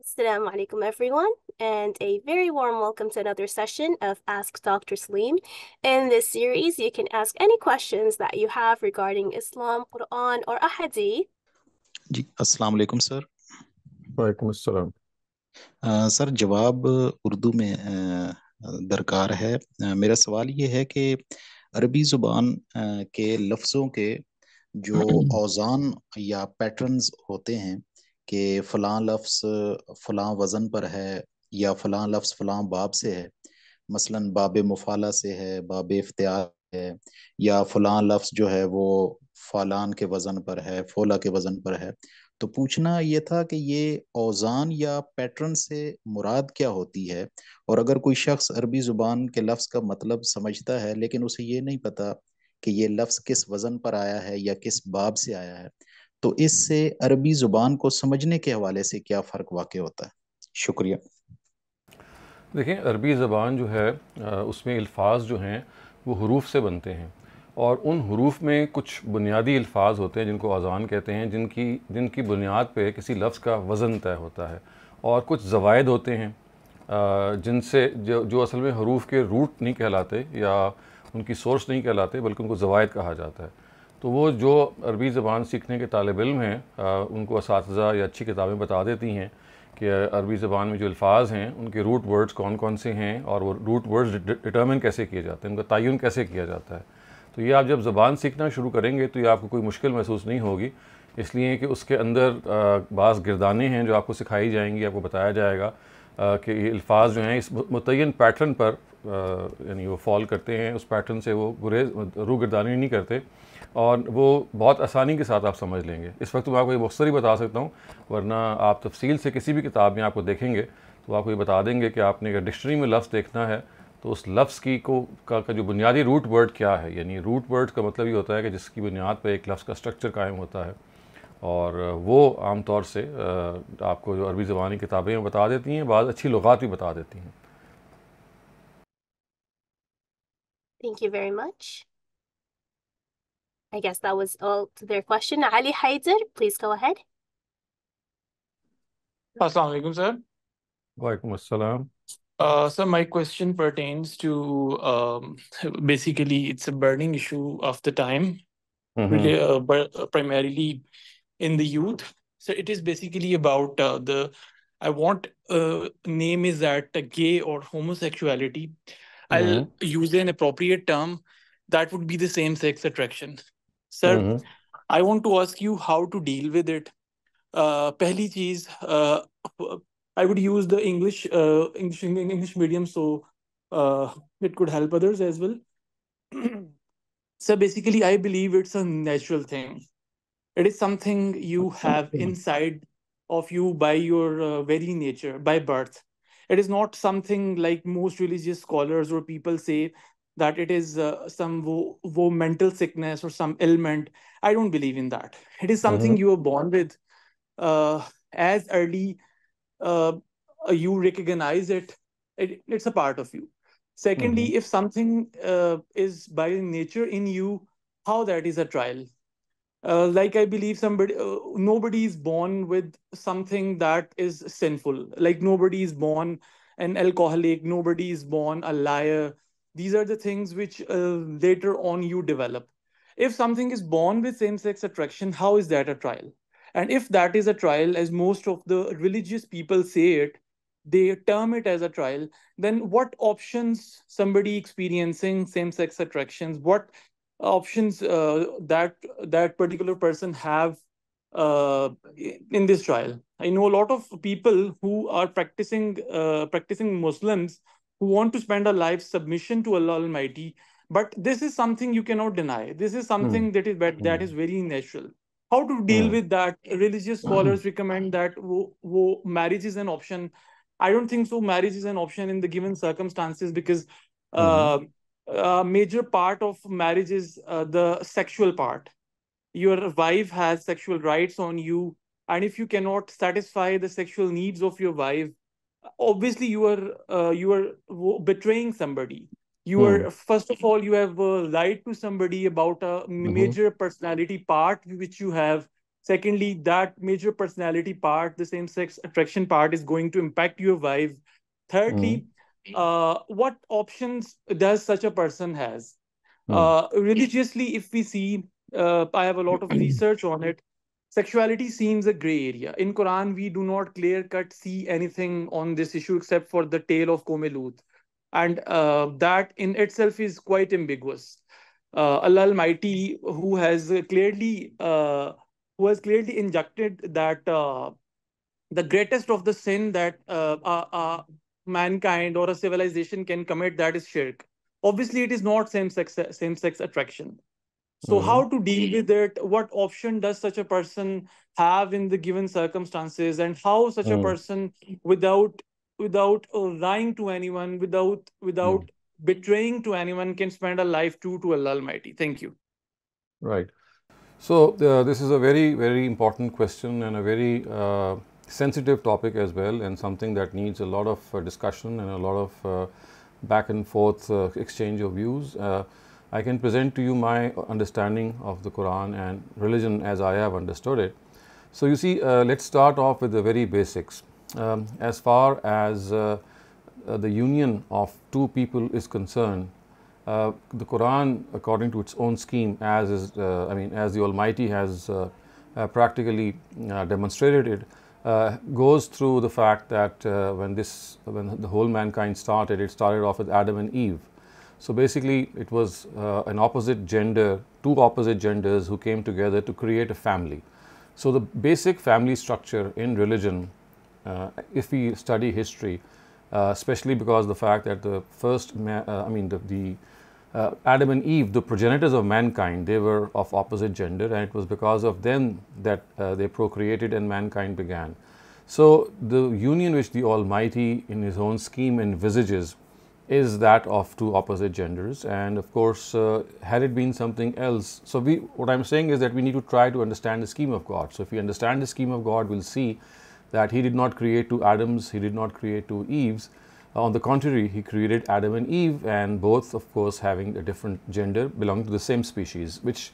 Assalamu alaikum everyone, and a very warm welcome to another session of Ask Dr. Saleem. In this series, you can ask any questions that you have regarding Islam, Quran, or Ahadith. जी अस्सलाम वालेकुम sir. वालेकुम अस्सलाम। Sir जवाब उर्दू में दरकार है। मेरा सवाल ये है कि अरबी ज़ुबान के लफ्ज़ों के जो औज़ान या पैटर्न्स होते हैं कि फ़लाँ लफ्ज़ फ़लाँ वज़न पर है या फ़लाँ लफ्ज़ फ़लाँ बाब से है, मसलन बाब मुफ़ाला से है, बाब इफ्तियार है, या फ़लाँ लफ्ज़ जो है वो फ़लान के वज़न पर है, फ़ोला के वज़न पर है। तो पूछना ये था कि ये औज़ान या पैटर्न से मुराद क्या होती है, और अगर कोई शख्स अरबी ज़ुबान के लफ्ज़ का मतलब समझता है लेकिन उसे ये नहीं पता कि ये लफ्ज़ किस वज़न पर आया है या किस बाब से आया है, तो इससे अरबी ज़ुबान को समझने के हवाले से क्या फ़र्क वाक़ होता है? शुक्रिया। देखिए, अरबी ज़बान जो है उसमें अल्फाज जो हैं वो हरूफ से बनते हैं, और उन हरूफ में कुछ बुनियादी अल्फाज होते हैं जिनको अज़ान कहते हैं, जिनकी बुनियाद पे किसी लफ्ज़ का वज़न तय होता है। और कुछ ज़वायद होते हैं जिनसे जो असल में हरूफ के रूट नहीं कहलाते या उनकी सोर्स नहीं कहलाते, बल्कि उनको ज़वायद कहा जाता है। तो वो जो अरबी ज़बान सीखने के तालिब इल्म हैं उनको असातिज़ा या अच्छी किताबें बता देती हैं कि अरबी ज़बान में जो अल्फाज हैं उनके रूट वर्ड्स कौन कौन से हैं, और वो रूट वर्ड्स डिटर्मिन कैसे किए जाते हैं, उनका तयन कैसे किया जाता है। तो ये आप जब ज़बान सीखना शुरू करेंगे तो ये आपको कोई मुश्किल महसूस नहीं होगी, इसलिए कि उसके अंदर बाज़ गिरदानें हैं जो आपको सिखाई जाएंगी, आपको बताया जाएगा कि ये अल्फाज जो हैं इस मुतय्यन पैटर्न पर यानी वो फॉल करते हैं, उस पैटर्न से वो रू गिरदानी नहीं करते, और वो बहुत आसानी के साथ आप समझ लेंगे। इस वक्त मैं आपको ये मुख्तसर ही बता सकता हूँ, वरना आप तफसील से किसी भी किताब में आपको देखेंगे तो आपको ये बता देंगे कि आपने अगर डिक्शनरी में लफ्ज़ देखना है तो उस लफ्ज़ की का जो बुनियादी रूट वर्ड क्या है, यानी रूट वर्ड का मतलब ये होता है कि जिसकी बुनियाद पर एक लफ्ज़ का स्ट्रक्चर कायम होता है, और वो आम तौर से आपको जो अरबी ज़बानी किताबें बता देती हैं, बाद अच्छी लुगात भी बता देती हैं। Thank you very much. I guess that was all to their question. Ali Haider, please go ahead. Assalamu alaikum, sir. वालेकुम अस्सलाम। So my question pertains to basically it's a burning issue of the time, really, but primarily in the youth. So it is basically about I want name is that gay or homosexuality. I'll use an appropriate term that would be the same sex attraction. Sir, I want to ask you how to deal with it. पहली चीज I would use the English medium, so it could help others as well. So basically, I believe it's a natural thing. It is something you have inside of you by your very nature, by birth. It is not something like most religious scholars or people say that it is some mental sickness or some ailment. I don't believe in that. It is something you are born with. As early you recognize it, it's a part of you. Secondly, if something is by nature in you, how that is a trial. Like I believe nobody is born with something that is sinful. Like nobody is born an alcoholic, nobody is born a liar. These are the things which later on you develop. If something is born with same-sex attraction, how is that a trial? And if that is a trial, as most of the religious people say it, they term it as a trial, then what options somebody experiencing same-sex attractions, what options that particular person have in this trial? I know a lot of people who are practicing Muslims who want to spend a life submission to Allah Almighty, but this is something you cannot deny. This is something that is very natural. How to deal with that? Religious scholars recommend that marriage is an option. I don't think so. Marriage is an option in the given circumstances because a major part of marriage is the sexual part. Your wife has sexual rights on you, and if you cannot satisfy the sexual needs of your wife, obviously you are betraying somebody. You are, first of all, you have lied to somebody about a major personality part which you have. Secondly, that major personality part, the same-sex attraction part, is going to impact your wife. Thirdly, what options does such a person has? Religiously, if we see, I have a lot of research on it. Sexuality seems a gray area. In Quran, we do not clear cut see anything on this issue except for the tale of Qawm-e-Lut, and that in itself is quite ambiguous. Allah Almighty, who has clearly injected that the greatest of the sin that mankind or a civilization can commit, that is shirk. Obviously, it is not same sex attraction. So how to deal with it? What option does such a person have in the given circumstances, and how such a person, without lying to anyone, without betraying to anyone, can spend a life true to Allah Almighty? Thank you. Right. So this is a very, very important question and a very sensitive topic as well, and something that needs a lot of discussion and a lot of back and forth exchange of views. I can present to you my understanding of the Quran and religion as I have understood it. So you see, let's start off with the very basics. As far as the union of two people is concerned, the Quran, according to its own scheme, as the Almighty has practically demonstrated it, goes through the fact that when the whole mankind started, it started off with Adam and Eve. So basically, it was an opposite gender, two opposite genders who came together to create a family. So the basic family structure in religion, if we study history, especially because the fact that the first, Adam and Eve, the progenitors of mankind, they were of opposite gender, and it was because of them that they procreated and mankind began. So the union which the Almighty in His own scheme envisages is that of two opposite genders, and of course, had it been something else, so what I'm saying is that we need to try to understand the scheme of God. So if we understand the scheme of God, we'll see that He did not create two Adams, He did not create two Eves. On the contrary, He created Adam and Eve, and both, of course, having a different gender, belong to the same species, which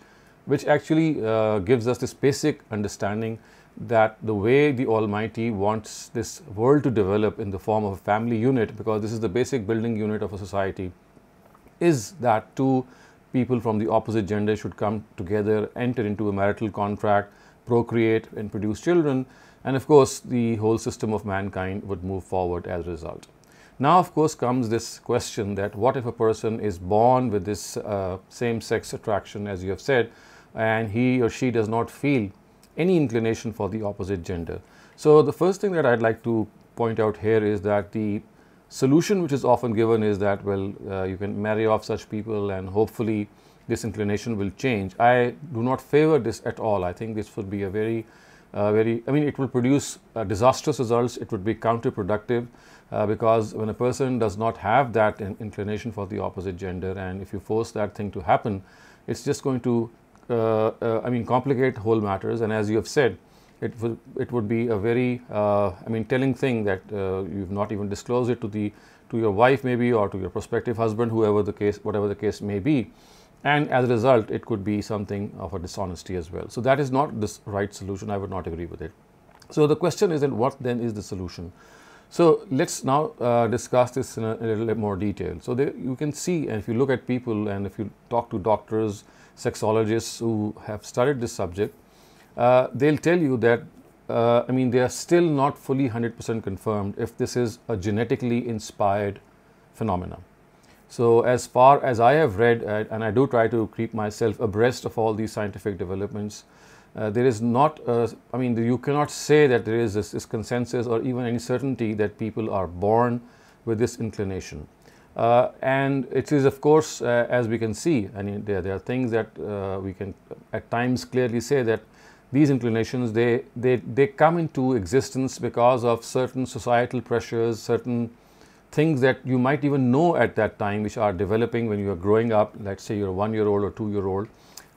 actually gives us this basic understanding that the way the Almighty wants this world to develop in the form of a family unit, because this is the basic building unit of a society, is that two people from the opposite gender should come together, enter into a marital contract, procreate and produce children, and of course the whole system of mankind would move forward as a result. Now, of course, comes this question that what if a person is born with this same-sex attraction, as you have said, and he or she does not feel any inclination for the opposite gender? So the first thing that I'd like to point out here is that the solution which is often given is that, well, you can marry off such people and hopefully this inclination will change. I do not favor this at all. I think this would be a it will produce disastrous results. It would be counterproductive because when a person does not have that inclination for the opposite gender, and if you force that thing to happen, it's just going to complicate whole matters. And as you have said, it would be a very telling thing that you've not even disclosed it to your wife maybe, or to your prospective husband, whatever the case may be, and as a result it could be something of a dishonesty as well. So that is not the right solution. I would not agree with it. So the question is that what then is the solution? So let's now discuss this in a little bit more detail. So you can see, and if you look at people and if you talk to doctors, sexologists who have studied this subject, they'll tell you that they are still not fully 100% confirmed if this is a genetically inspired phenomena. So as far as I have read, and I do try to keep myself abreast of all these scientific developments, there is not, you cannot say that there is this consensus or even any certainty that people are born with this inclination. And it is, of course, as we can see, there are things that we can at times clearly say that these inclinations, they come into existence because of certain societal pressures, certain things that you might even know at that time, which are developing when you are growing up. Let's say you're a 1-year-old or 2-year-old,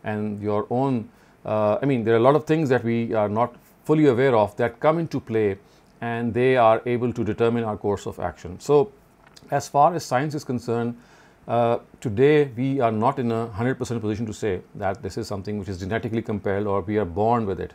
and your own, there are a lot of things that we are not fully aware of that come into play, and they are able to determine our course of action. So as far as science is concerned, today we are not in a 100% position to say that this is something which is genetically compelled or we are born with it.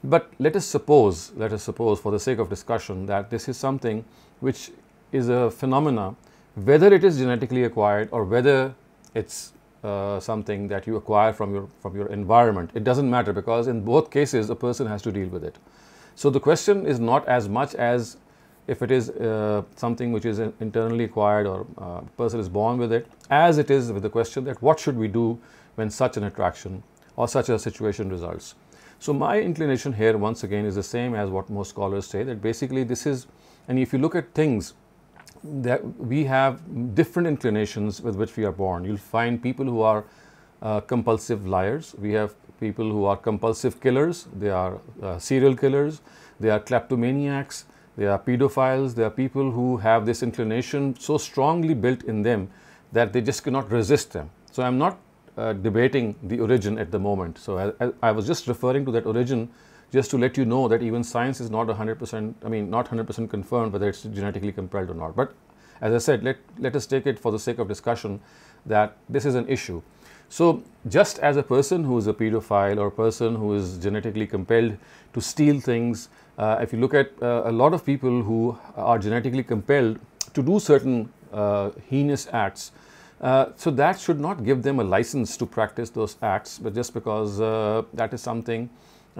But let us suppose for the sake of discussion that this is something which is a phenomena, whether it is genetically acquired or whether it's something that you acquire from your environment. It doesn't matter, because in both cases a person has to deal with it. So the question is not as much as if it is something which is internally acquired or a person is born with it, as it is with the question that what should we do when such an attraction or such a situation results. So my inclination here once again is the same as what most scholars say, that basically this is, and if you look at things, that we have different inclinations with which we are born. You'll find people who are compulsive liars. We have people who are compulsive killers. They are serial killers. They are kleptomaniacs. They are pedophiles. They are people who have this inclination so strongly built in them that they just cannot resist them. So I'm not debating the origin at the moment. So I was just referring to that origin just to let you know that even science is not 100%, not 100% confirmed whether it's genetically compelled or not. But as I said, let us take it for the sake of discussion that this is an issue. So just as a person who is a pedophile or a person who is genetically compelled to steal things, if you look at a lot of people who are genetically compelled to do certain heinous acts, so that should not give them a license to practice those acts, but just because that is something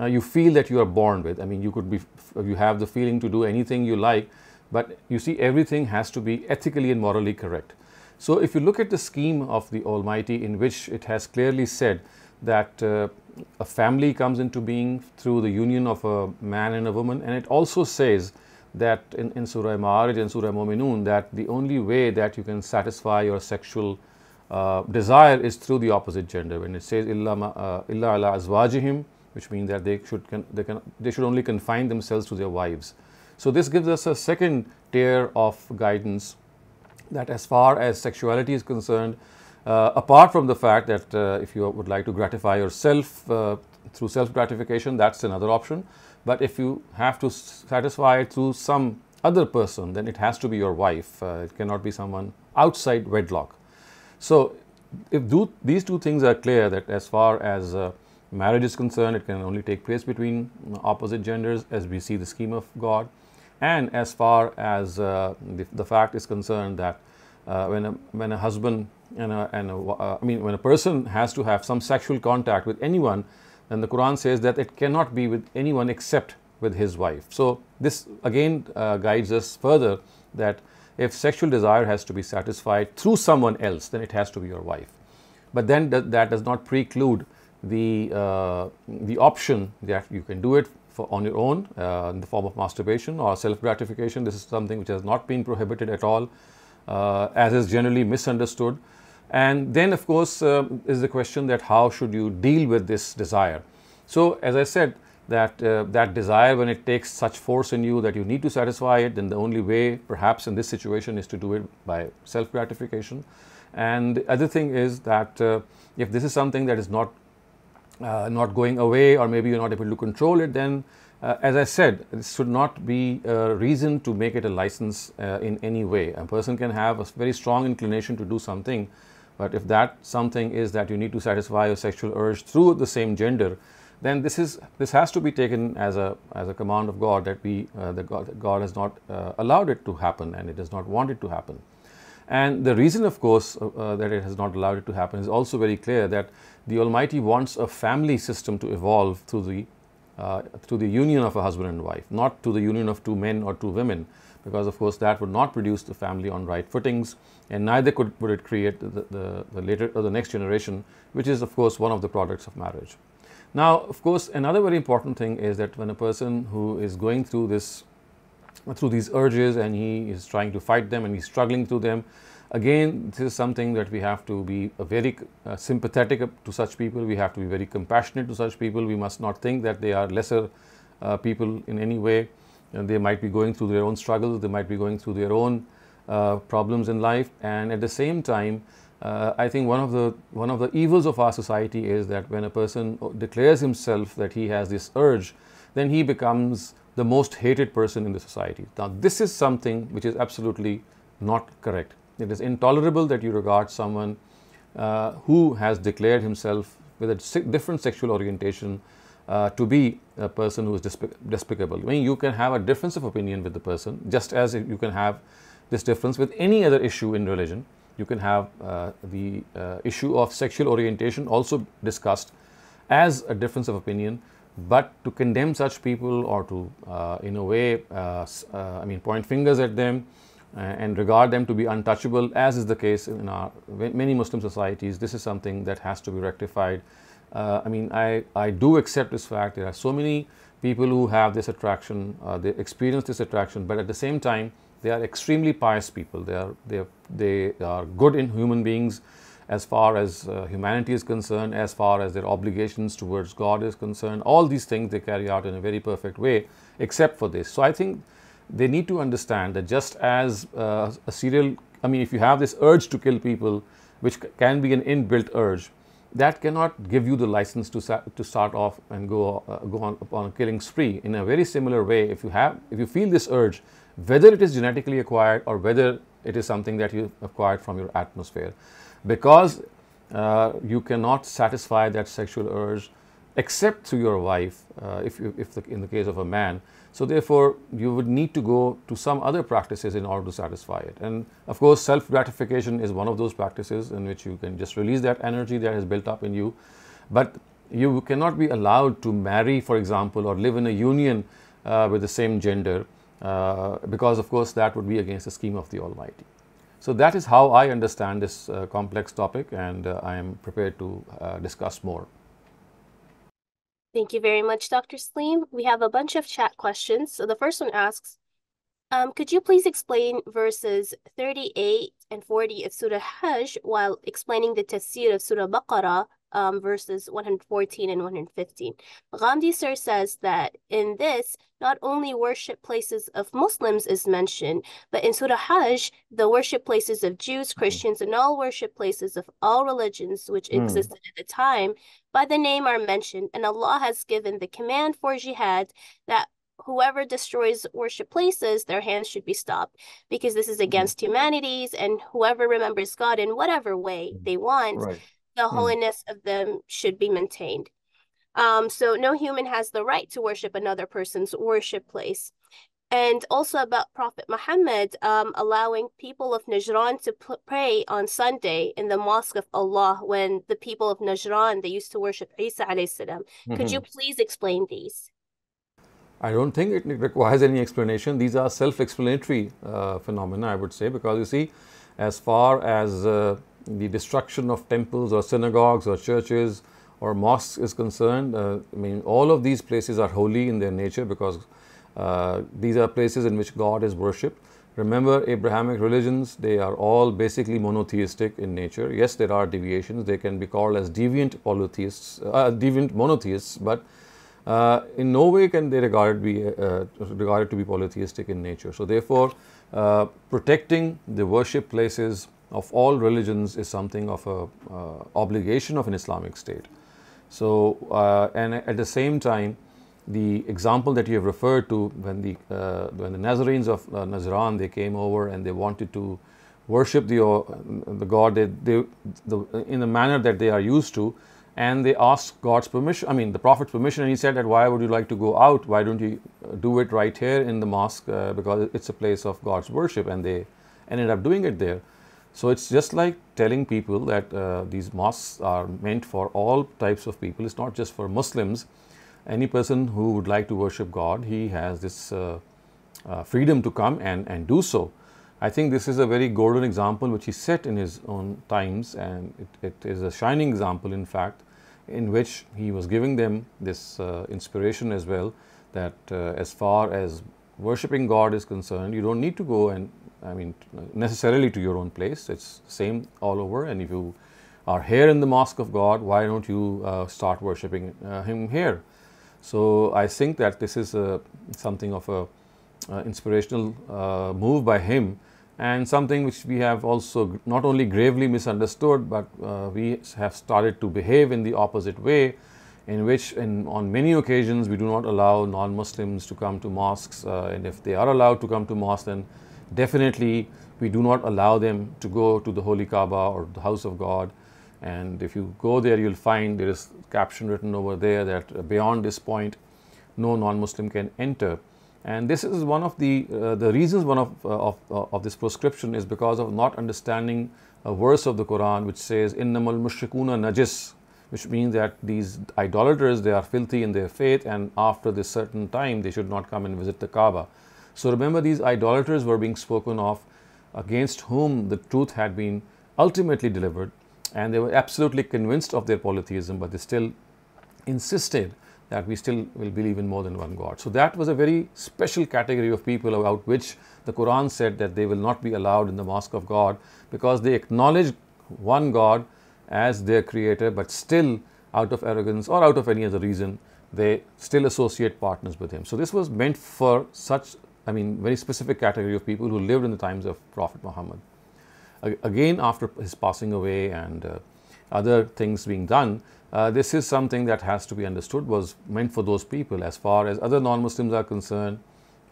you feel that you are born with. You have the feeling to do anything you like, but you see, everything has to be ethically and morally correct. So if you look at the scheme of the Almighty, in which it has clearly said that a family comes into being through the union of a man and a woman, and it also says that in Surah Ma'arij and Surah Mu'minun that the only way that you can satisfy your sexual desire is through the opposite gender. When it says illa ala azwajihim, which means that they should only confine themselves to their wives. So this gives us a second tier of guidance, that as far as sexuality is concerned, apart from the fact that if you would like to gratify yourself through self-gratification, that's another option. But if you have to satisfy it through some other person, then it has to be your wife. It cannot be someone outside wedlock. So if these two things are clear, that as far as marriage is concerned, it can only take place between opposite genders as we see the scheme of God. And as far as the fact is concerned that when a husband when a person has to have some sexual contact with anyone, then the Quran says that it cannot be with anyone except with his wife. So this again guides us further that if sexual desire has to be satisfied through someone else, then it has to be your wife. But then that does not preclude the option that you can do it on your own in the form of masturbation or self-gratification. This is something which has not been prohibited at all, as is generally misunderstood. And then of course is the question that how should you deal with this desire. So as I said, that desire, when it takes such force in you that you need to satisfy it, then the only way perhaps in this situation is to do it by self-gratification. And the other thing is that if this is something that is not going away, or maybe you're not able to control it, then as I said, this should not be a reason to make it a license in any way. A person can have a very strong inclination to do something, but if that something is that you need to satisfy your sexual urge through the same gender, then this has to be taken as a command of God, that God has not allowed it to happen, and it does not want it to happen. And the reason, of course, that it has not allowed it to happen is also very clear, that the Almighty wants a family system to evolve through the union of a husband and wife, not to the union of two men or two women, because of course that would not produce the family on right footings, and neither would it create the later or the next generation, which is of course one of the products of marriage. Now, of course, another very important thing is that when a person who is going through these urges and he is trying to fight them and he's struggling through them, again, this is something that we have to be very sympathetic to such people. We have to be very compassionate to such people. We must not think that they are lesser people in any way. And they might be going through their own struggles, they might be going through their own problems in life, and at the same time, I think one of the evils of our society is that when a person declares himself that he has this urge, then he becomes the most hated person in the society. Now, this is something which is absolutely not correct. It is intolerable that you regard someone who has declared himself with a different sexual orientation to be a person who is despicable. I mean, you can have a difference of opinion with the person, just as you can have this difference with any other issue in religion. You can have the issue of sexual orientation also discussed as a difference of opinion, but to condemn such people or to, in a way, point fingers at them and regard them to be untouchable, as is the case in our many Muslim societies, this is something that has to be rectified. I do accept this fact. There are so many people who have this attraction, they experience this attraction, but at the same time, they are extremely pious people. They are good in human beings as far as humanity is concerned, as far as their obligations towards God is concerned. All these things they carry out in a very perfect way, except for this. So I think they need to understand that just as if you have this urge to kill people, which can be an inbuilt urge, that cannot give you the license to start off and go on upon a killing spree. In a very similar way, if you feel this urge, whether it is genetically acquired or whether it is something that you acquired from your atmosphere, because you cannot satisfy that sexual urge except through your wife, in the case of a man. So therefore, you would need to go to some other practices in order to satisfy it. And of course, self-gratification is one of those practices in which you can just release that energy that has built up in you. But you cannot be allowed to marry, for example, or live in a union with the same gender, because of course that would be against the scheme of the Almighty. So that is how I understand this complex topic, and I am prepared to discuss more. Thank you very much, Dr. Saleem. We have a bunch of chat questions. So the first one asks, could you please explain verses 38 and 40 of Surah Hajj while explaining the tafsir of Surah Baqarah, verses 114 and 115. Ghamidi sir says that in this, not only worship places of Muslims is mentioned, but in Surah Hajj, the worship places of Jews, Christians, and all worship places of all religions which existed at the time by the name are mentioned, and Allah has given the command for jihad that whoever destroys worship places, their hands should be stopped, because this is against humanities, and whoever remembers God in whatever way they want, the holiness of them should be maintained. So no human has the right to worship another person's worship place. And also about Prophet Muhammad allowing people of Najran to pray on Sunday in the Mosque of Allah, when the people of Najran, they used to worship Isa alayhi salam. Could you please explain these? I don't think it requires any explanation. These are self-explanatory phenomena, I would say, because you see, as far as the destruction of temples or synagogues or churches or mosques is concerned, all of these places are holy in their nature, because these are places in which God is worshipped. Remember, Abrahamic religions, they are all basically monotheistic in nature. Yes, there are deviations. They can be called as deviant polytheists, deviant monotheists, but in no way can they regarded to be polytheistic in nature. So therefore, protecting the worship places of all religions is something of a obligation of an Islamic state. So and at the same time, the example that you have referred to, when the Nazarenes of Najran, they came over and they wanted to worship the God in the manner that they are used to, and they asked God's permission, the Prophet's permission, and he said that, why would you like to go out? Why don't you do it right here in the mosque, because it's a place of God's worship, and they ended up doing it there. So it's just like telling people that these mosques are meant for all types of people. It's not just for Muslims. Any person who would like to worship God, he has this freedom to come and do so. I think this is a very golden example which he set in his own times, and it is a shining example, in fact, in which he was giving them this inspiration as well, that as far as worshipping God is concerned, you don't need to go and necessarily to your own place. It's the same all over, and if you are here in the Mosque of God, why don't you start worshipping Him here? So I think that this is something of a inspirational move by him, and something which we have also not only gravely misunderstood, but we have started to behave in the opposite way, in which on many occasions we do not allow non-Muslims to come to mosques, and if they are allowed to come to mosques, then definitely we do not allow them to go to the Holy Kaaba or the house of God. And if you go there, you'll find there is caption written over there that beyond this point, no non-Muslim can enter. And this is one of the reasons of this proscription is because of not understanding a verse of the Quran which says innamal mushrikuna najis, which means that these idolaters, they are filthy in their faith, and after this certain time they should not come and visit the Kaaba. So remember, these idolaters were being spoken of, against whom the truth had been ultimately delivered, and they were absolutely convinced of their polytheism, but they still insisted that we still will believe in more than one God. So that was a very special category of people about which the Quran said that they will not be allowed in the mosque of God, because they acknowledge one God as their creator, but still out of arrogance or out of any other reason, they still associate partners with him. So this was meant for such, very specific category of people who lived in the times of Prophet Muhammad. Again, after his passing away and other things being done, this is something that has to be understood was meant for those people. As far as other non-Muslims are concerned,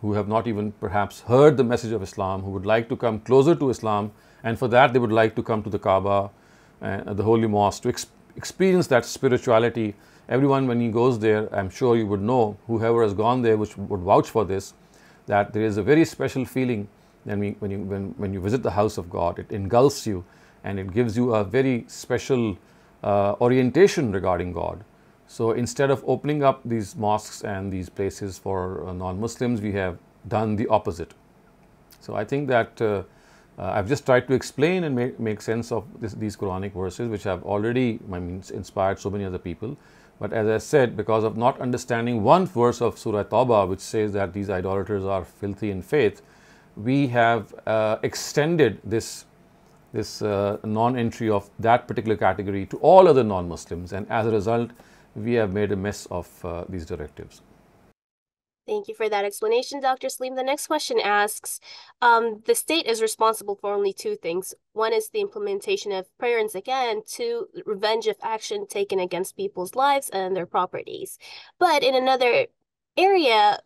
who have not even perhaps heard the message of Islam, who would like to come closer to Islam, and for that they would like to come to the Kaaba and the Holy Mosque to experience that spirituality. Everyone, when he goes there, I'm sure you would know, whoever has gone there which would vouch for this, that there is a very special feeling when you visit the house of God. It engulfs you and it gives you a very special orientation regarding God. So instead of opening up these mosques and these places for non-Muslims, we have done the opposite. So I think that I've just tried to explain and make sense of these Quranic verses, which have already inspired so many other people. But as I said, because of not understanding one verse of Surah Tawbah, which says that these idolaters are filthy in faith, we have extended this non-entry of that particular category to all other non-Muslims, and as a result, we have made a mess of these directives. Thank you for that explanation, Dr. Saleem. The next question asks, the state is responsible for only two things. One is the implementation of prayer, and again, two, revenge of action taken against people's lives and their properties. But in another area,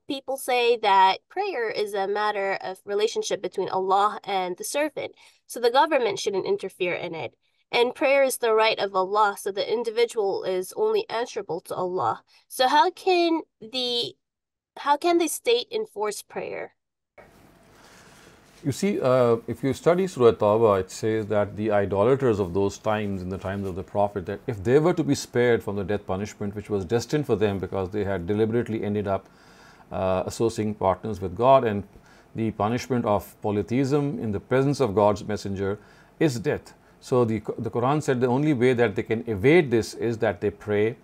people say that prayer is a matter of relationship between Allah and the servant, so the government shouldn't interfere in it. And prayer is the right of Allah, so the individual is only answerable to Allah. So how can the state enforce prayer? You see, if you study Surah Tawbah, it says that the idolaters of those times, in the times of the Prophet, that if they were to be spared from the death punishment, which was destined for them because they had deliberately ended up associating partners with God, and the punishment of polytheism in the presence of God's messenger is death. So the Quran said the only way that they can evade this is that they pray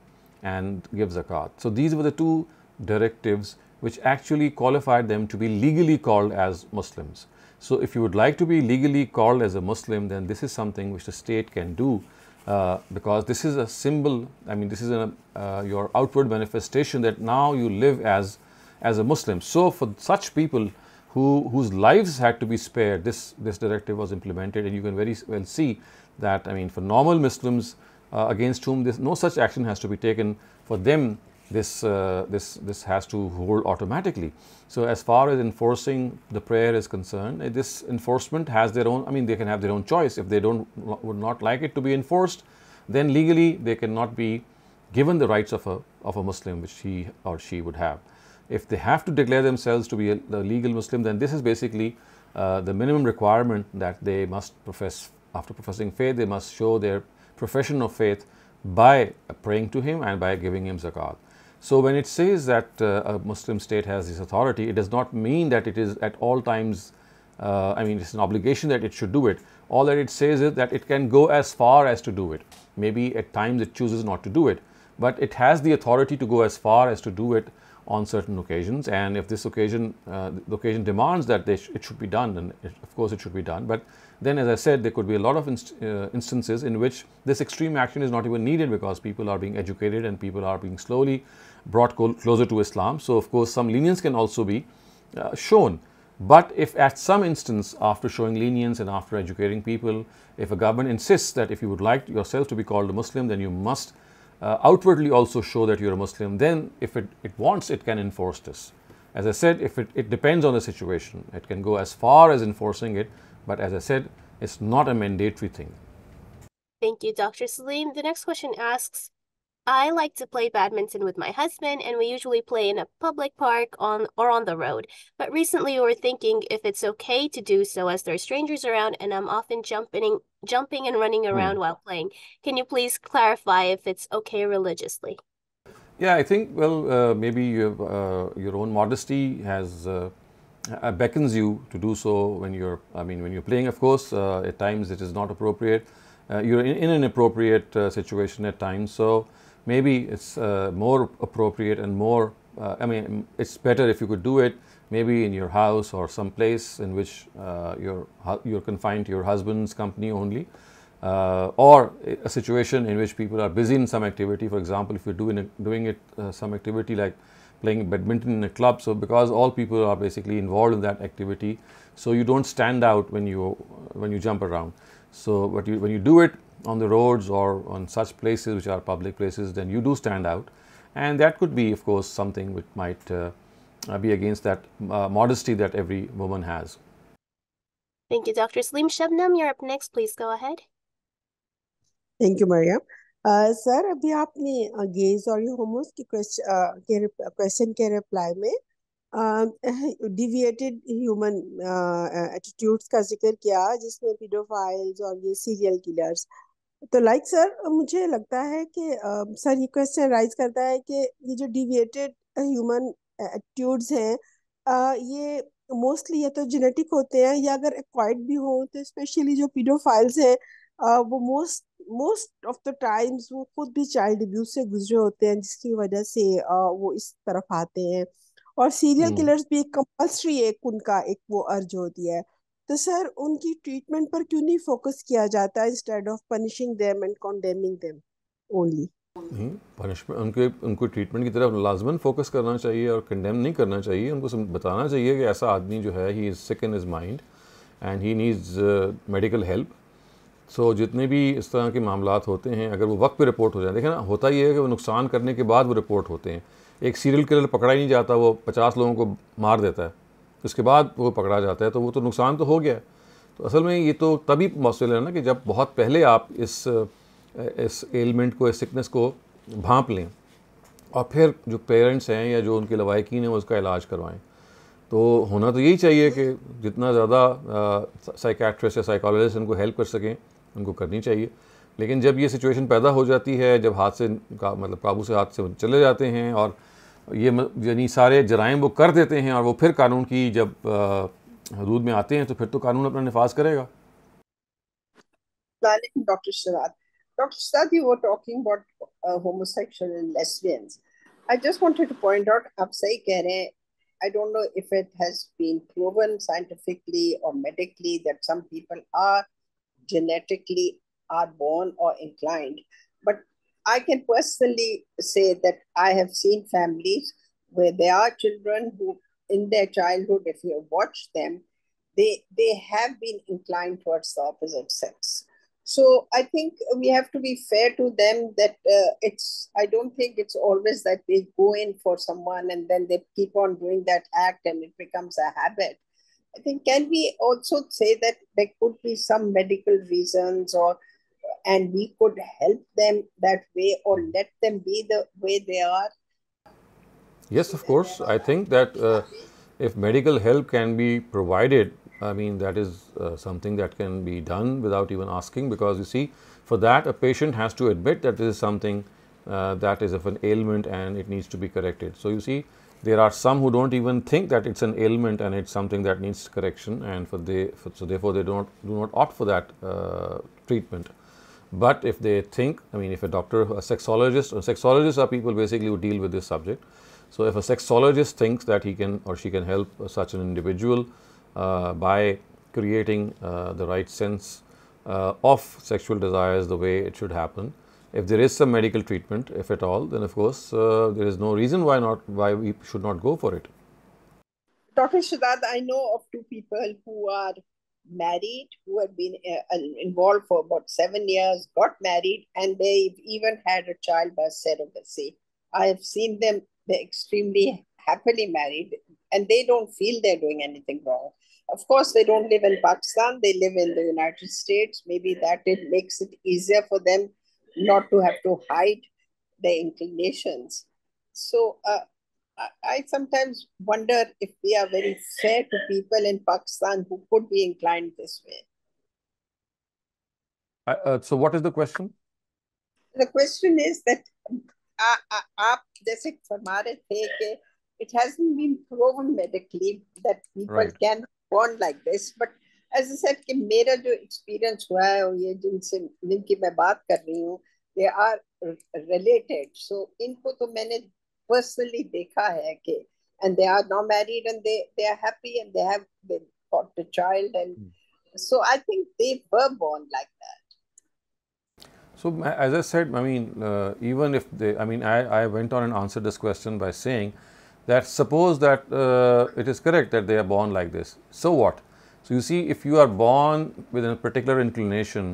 and give zakat. So these were the two directives which actually qualified them to be legally called as Muslims. So if you would like to be legally called as a Muslim, then this is something which the state can do, because this is a symbol, this is your outward manifestation that now you live as a Muslim. So for such people whose lives had to be spared, this directive was implemented, and you can very well see that, for normal Muslims against whom no such action has to be taken, for them this has to hold automatically. So as far as enforcing the prayer is concerned, this enforcement has their own, they can have their own choice. If they would not like it to be enforced, then legally they cannot be given the rights of a Muslim which he or she would have. If they have to declare themselves to be a legal Muslim, then this is basically the minimum requirement that they must profess. After professing faith, they must show their profession of faith by praying to him and by giving him zakat. So when it says that a Muslim state has this authority, it does not mean that it is at all times, it's an obligation that it should do it. All that it says is that it can go as far as to do it. Maybe at times it chooses not to do it, but it has the authority to go as far as to do it on certain occasions. And if this occasion, the occasion demands that it should be done, then of course it should be done. But then, as I said, there could be a lot of instances in which this extreme action is not even needed, because people are being educated and people are being slowly brought closer to Islam. So of course some lenience can also be shown. But if at some instance, after showing lenience and after educating people, if a government insists that if you would like yourself to be called a Muslim, then you must outwardly also show that you're a Muslim, then if it wants, it can enforce this. As I said, if it depends on the situation. It can go as far as enforcing it, but as I said, it's not a mandatory thing. Thank you, Dr. Saleem. The next question asks, I like to play badminton with my husband, and we usually play in a public park on the road. But recently we were thinking if it's okay to do so as there are strangers around and I'm often jumping and running around while playing. Can you please clarify if it's okay religiously? Yeah, I think, well, maybe your own modesty beckons you to do so when when you're playing, of course, at times it is not appropriate. You're in an appropriate situation at times, so maybe it's more appropriate and more, it's better if you could do it maybe in your house or some place in which you're confined to your husband's company only. Or a situation in which people are busy in some activity. For example, if you're doing some activity like playing badminton in a club, so because all people are basically involved in that activity, so you don't stand out when you jump around. So when you do it on the roads or on such places which are public places, then you do stand out, and that could be, of course, something which might be against that modesty that every woman has. Thank you, Dr. Saleem. Shabnam, you're up next. Please go ahead. Thank you Maryam sir अभी आपने gauge और homos के question के reply में deviated human attitudes का जिक्र किया जिसमें पीडोफाइल्स और ये सीरियल किलर्स तो लाइक सर मुझे लगता है कि सर ये क्वेश्चन राइज करता है कि ये जो डिविएटेड ह्यूमन एटीट्यूड्स हैं ये मोस्टली या तो जेनेटिक होते हैं या अगर एक्वायर्ड भी हो तो स्पेशली जो पीडोफाइल्स हैं वो मोस्ट ऑफ द टाइम्स वो खुद भी चाइल्ड अब्यूज से गुजरे होते हैं जिसकी वजह से वो इस तरफ आते हैं और सीरियल किलर्स भी एक कंपल्सरी एक उनका एक वो अर्ज होती है तो सर उनकी ट्रीटमेंट पर क्यों नहीं फोकस किया जाता instead of punishing them and condemning them only punishment उनको ट्रीटमेंट की तरफ लाजमन फोकस करना चाहिए और कंडेम नहीं करना चाहिए उनको बताना चाहिए कि ऐसा आदमी जो है he is sick in his mind and he needs medical help so जितने भी इस तरह के मामलात होते हैं अगर वो वक्त पे रिपोर्ट हो जाए देखें ना होता ही है कि वो नुकसान करने के बाद वो रिपोर्ट होते हैं एक सीरियल किलर पकड़ा ही नहीं जाता वो 50 लोगों को मार देता है उसके बाद वो पकड़ा जाता है तो वो तो नुकसान तो हो गया तो असल में ये तो तभी पॉसिबल है ना कि जब बहुत पहले आप इस एलिमेंट को इस सिकनेस को भांप लें और फिर जो पेरेंट्स हैं या जो उनके लवाहिकीन हैं उसका इलाज करवाएं तो होना तो यही चाहिए कि जितना ज़्यादा साइकेट्रिस्ट या साइकोलॉजिस्ट उनको हेल्प कर सकें उनको करनी चाहिए लेकिन जब ये सिचुएशन पैदा हो जाती है जब हाथ से मतलब काबू से हाथ से चले जाते हैं और ये यानी सारे जराइम वो कर देते हैं और वो फिर कानून की जब हदूद में आते हैं तो फिर तो कानून अपना निफाज करेगा Dr. Shehzad. Dr. Shehzad, you were talking about homosexual and lesbians. I just wanted to point out, आप सही कह रहे हैं I don't know if it has been proven scientifically or medically that some people are genetically are born or inclined. But I can personally say that I have seen families where there are children who in their childhood, if you watch them, they have been inclined towards the opposite sex. So I think we have to be fair to them that I don't think it's always that they go in for someone and then they keep on doing that act and it becomes a habit. I think can we also say that there could be some medical reasons and we could help them that way or let them be the way they are? Yes, of course. I think that if medical help can be provided, I mean, that is something that can be done without even asking because you see, for that a patient has to admit that this is something that is of an ailment and it needs to be corrected. So you see, there are some who don't even think that it's an ailment and it's something that needs correction and so therefore they do not opt for that treatment. But if they think, I mean, if a doctor, a sexologist, or sexologists are people basically who deal with this subject. So if a sexologist thinks that he can or she can help such an individual by creating the right sense of sexual desires the way it should happen, if there is some medical treatment, if at all, then of course there is no reason why we should not go for it. Dr. Shehzad, I know of two people who are married, who have been involved for about 7 years, got married, and they've even had a child by surrogacy. I have seen them, they're extremely happily married, and they don't feel they're doing anything wrong. Of course, they don't live in Pakistan, they live in the United States. Maybe that it makes it easier for them not to have to hide their inclinations. So I sometimes wonder if we are very fair to people in Pakistan who could be inclined this way. So what is the question? The question is that آپ جیسے فرما رہے تھے کہ it hasn't been proven medically that people Right. can born like this, but as I said کہ میرا جو experience ہوا ہے اور یہ جن کی میں بات کر رہی ہوں they are related, so ان کو تو میں نے personally دیکھا ہے کہ and they are now married and they are happy and they got the child, and so I think they were born like that. So as I said, I mean, even if they, I mean, I went on and answered this question by saying that suppose that it is correct that they are born like this. So what? So you see, if you are born with a particular inclination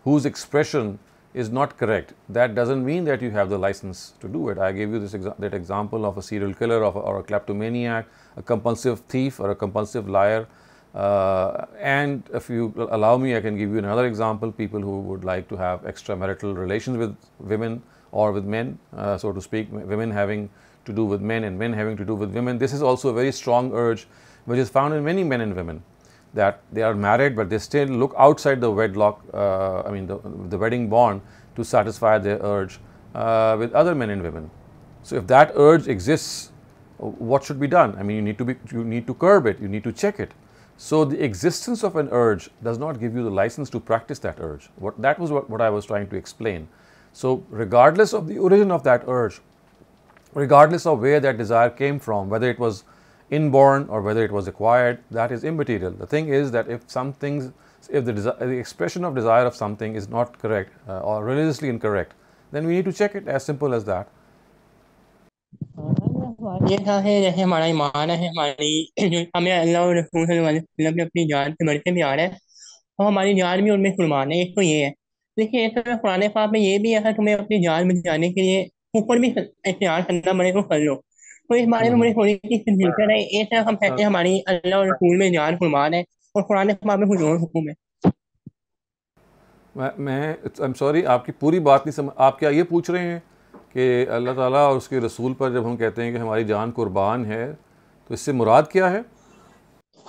whose expression is not correct, that doesn't mean that you have the license to do it. I gave you that example of a serial killer or a kleptomaniac, a compulsive thief or a compulsive liar. And if you allow me, I can give you another example, people who would like to have extramarital relations with women or with men, so to speak, women having to do with men and men having to do with women. This is also a very strong urge which is found in many men and women, that they are married but they still look outside the wedlock, the wedding bond, to satisfy their urge with other men and women. So if that urge exists, what should be done? I mean, you need to curb it, you need to check it. So the existence of an urge does not give you the license to practice that urge. That was what I was trying to explain. So regardless of the origin of that urge, regardless of where that desire came from, whether it was inborn or whether it was acquired, that is immaterial. The thing is that if the expression of desire of something is not correct or religiously incorrect, then we need to check it, as simple as that. یہ تھا ہے جیسے ہمارا ایمان ہے، ہماری ہمیں اللہ اور رسول صلی اللہ علیہ وسلم نے اپنی جان سے بڑھ کے پیار ہے اور ہماری جان بھی ان میں قربان ہے. ایک تو یہ ہے. دیکھیے ایک طرح قرآن پاک میں یہ بھی ہے، تمہیں اپنی جان بچانے کے لیے اوپر بھی اختیار کرنا پڑے تو کر لو. تو اس بارے میں مجھے تھوڑی سی کنفیوژن ہے. ایک طرح ہم کہتے ہیں ہماری اللہ اور رسول میں جان قربان ہے اور قرآن پاک میں کچھ اور حکم ہے. میں I'm sorry، آپ کی پوری بات نہیں سمجھ. آپ کیا یہ پوچھ رہے ہیں کہ اللہ تعالیٰ اور اس کے رسول پر جب ہم کہتے ہیں کہ ہماری جان قربان ہے تو اس سے مراد کیا ہے؟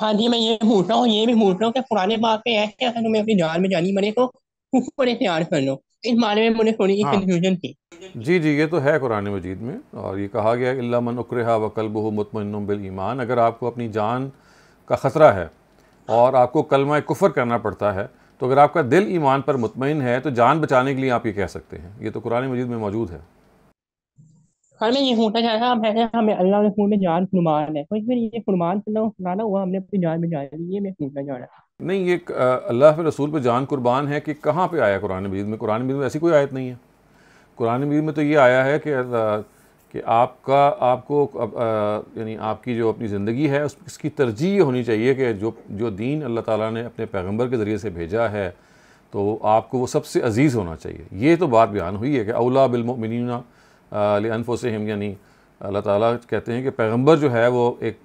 ہاں جی، میں یہ پوچھ رہا ہوں، یہ بھی پوچھ رہا ہوں کہ قرآن پاک پہ ہے کہ اگر تمہیں اپنی جان میں جانی پڑے تو اوپر اختیار کر لو. اس بارے میں مجھے تھوڑی سی کنفیوژن تھی. جی یہ تو ہے قرآن مجید میں، اور یہ کہا گیا الا من اکرہ وقلبہ مطمئن بالایمان. اگر آپ کو اپنی جان کا خطرہ ہے اور آپ کو کلمہ کفر کرنا پڑتا ہے، تو اگر آپ کا دل ایمان پر مطمئن ہے تو جان بچانے کے لیے آپ یہ کہہ سکتے ہیں. یہ تو قرآن مجید میں موجود ہے. ہر میں یہ پوچھنا چاہ رہا ہوں، کہتے ہیں ہمیں اللہ اور رسول میں جان قربان ہے، تو اس میں یہ قربان کرنا ہوا ہم نے اپنی جان بچا لی، یہ میں پوچھنا چاہ رہا ہوں. نہیں، یہ اللہ کے رسول پہ جان قربان ہے کہ کہاں پہ آیا قرآن مجید میں؟ قرآن مجید میں ایسی کوئی آیت نہیں ہے. قرآن مجید میں تو یہ آیا ہے کہ آپ کو یعنی آپ کی جو اپنی زندگی ہے اس کی ترجیح ہونی چاہیے کہ جو دین اللہ تعالیٰ نے اپنے پیغمبر کے ذریعے سے بھیجا ہے تو آپ کو وہ سب سے عزیز ہونا چاہیے. یہ تو بات بیان ہوئی ہے کہ اولا بالمؤمنین لانفسہم، یعنی اللہ تعالیٰ کہتے ہیں کہ پیغمبر جو ہے وہ ایک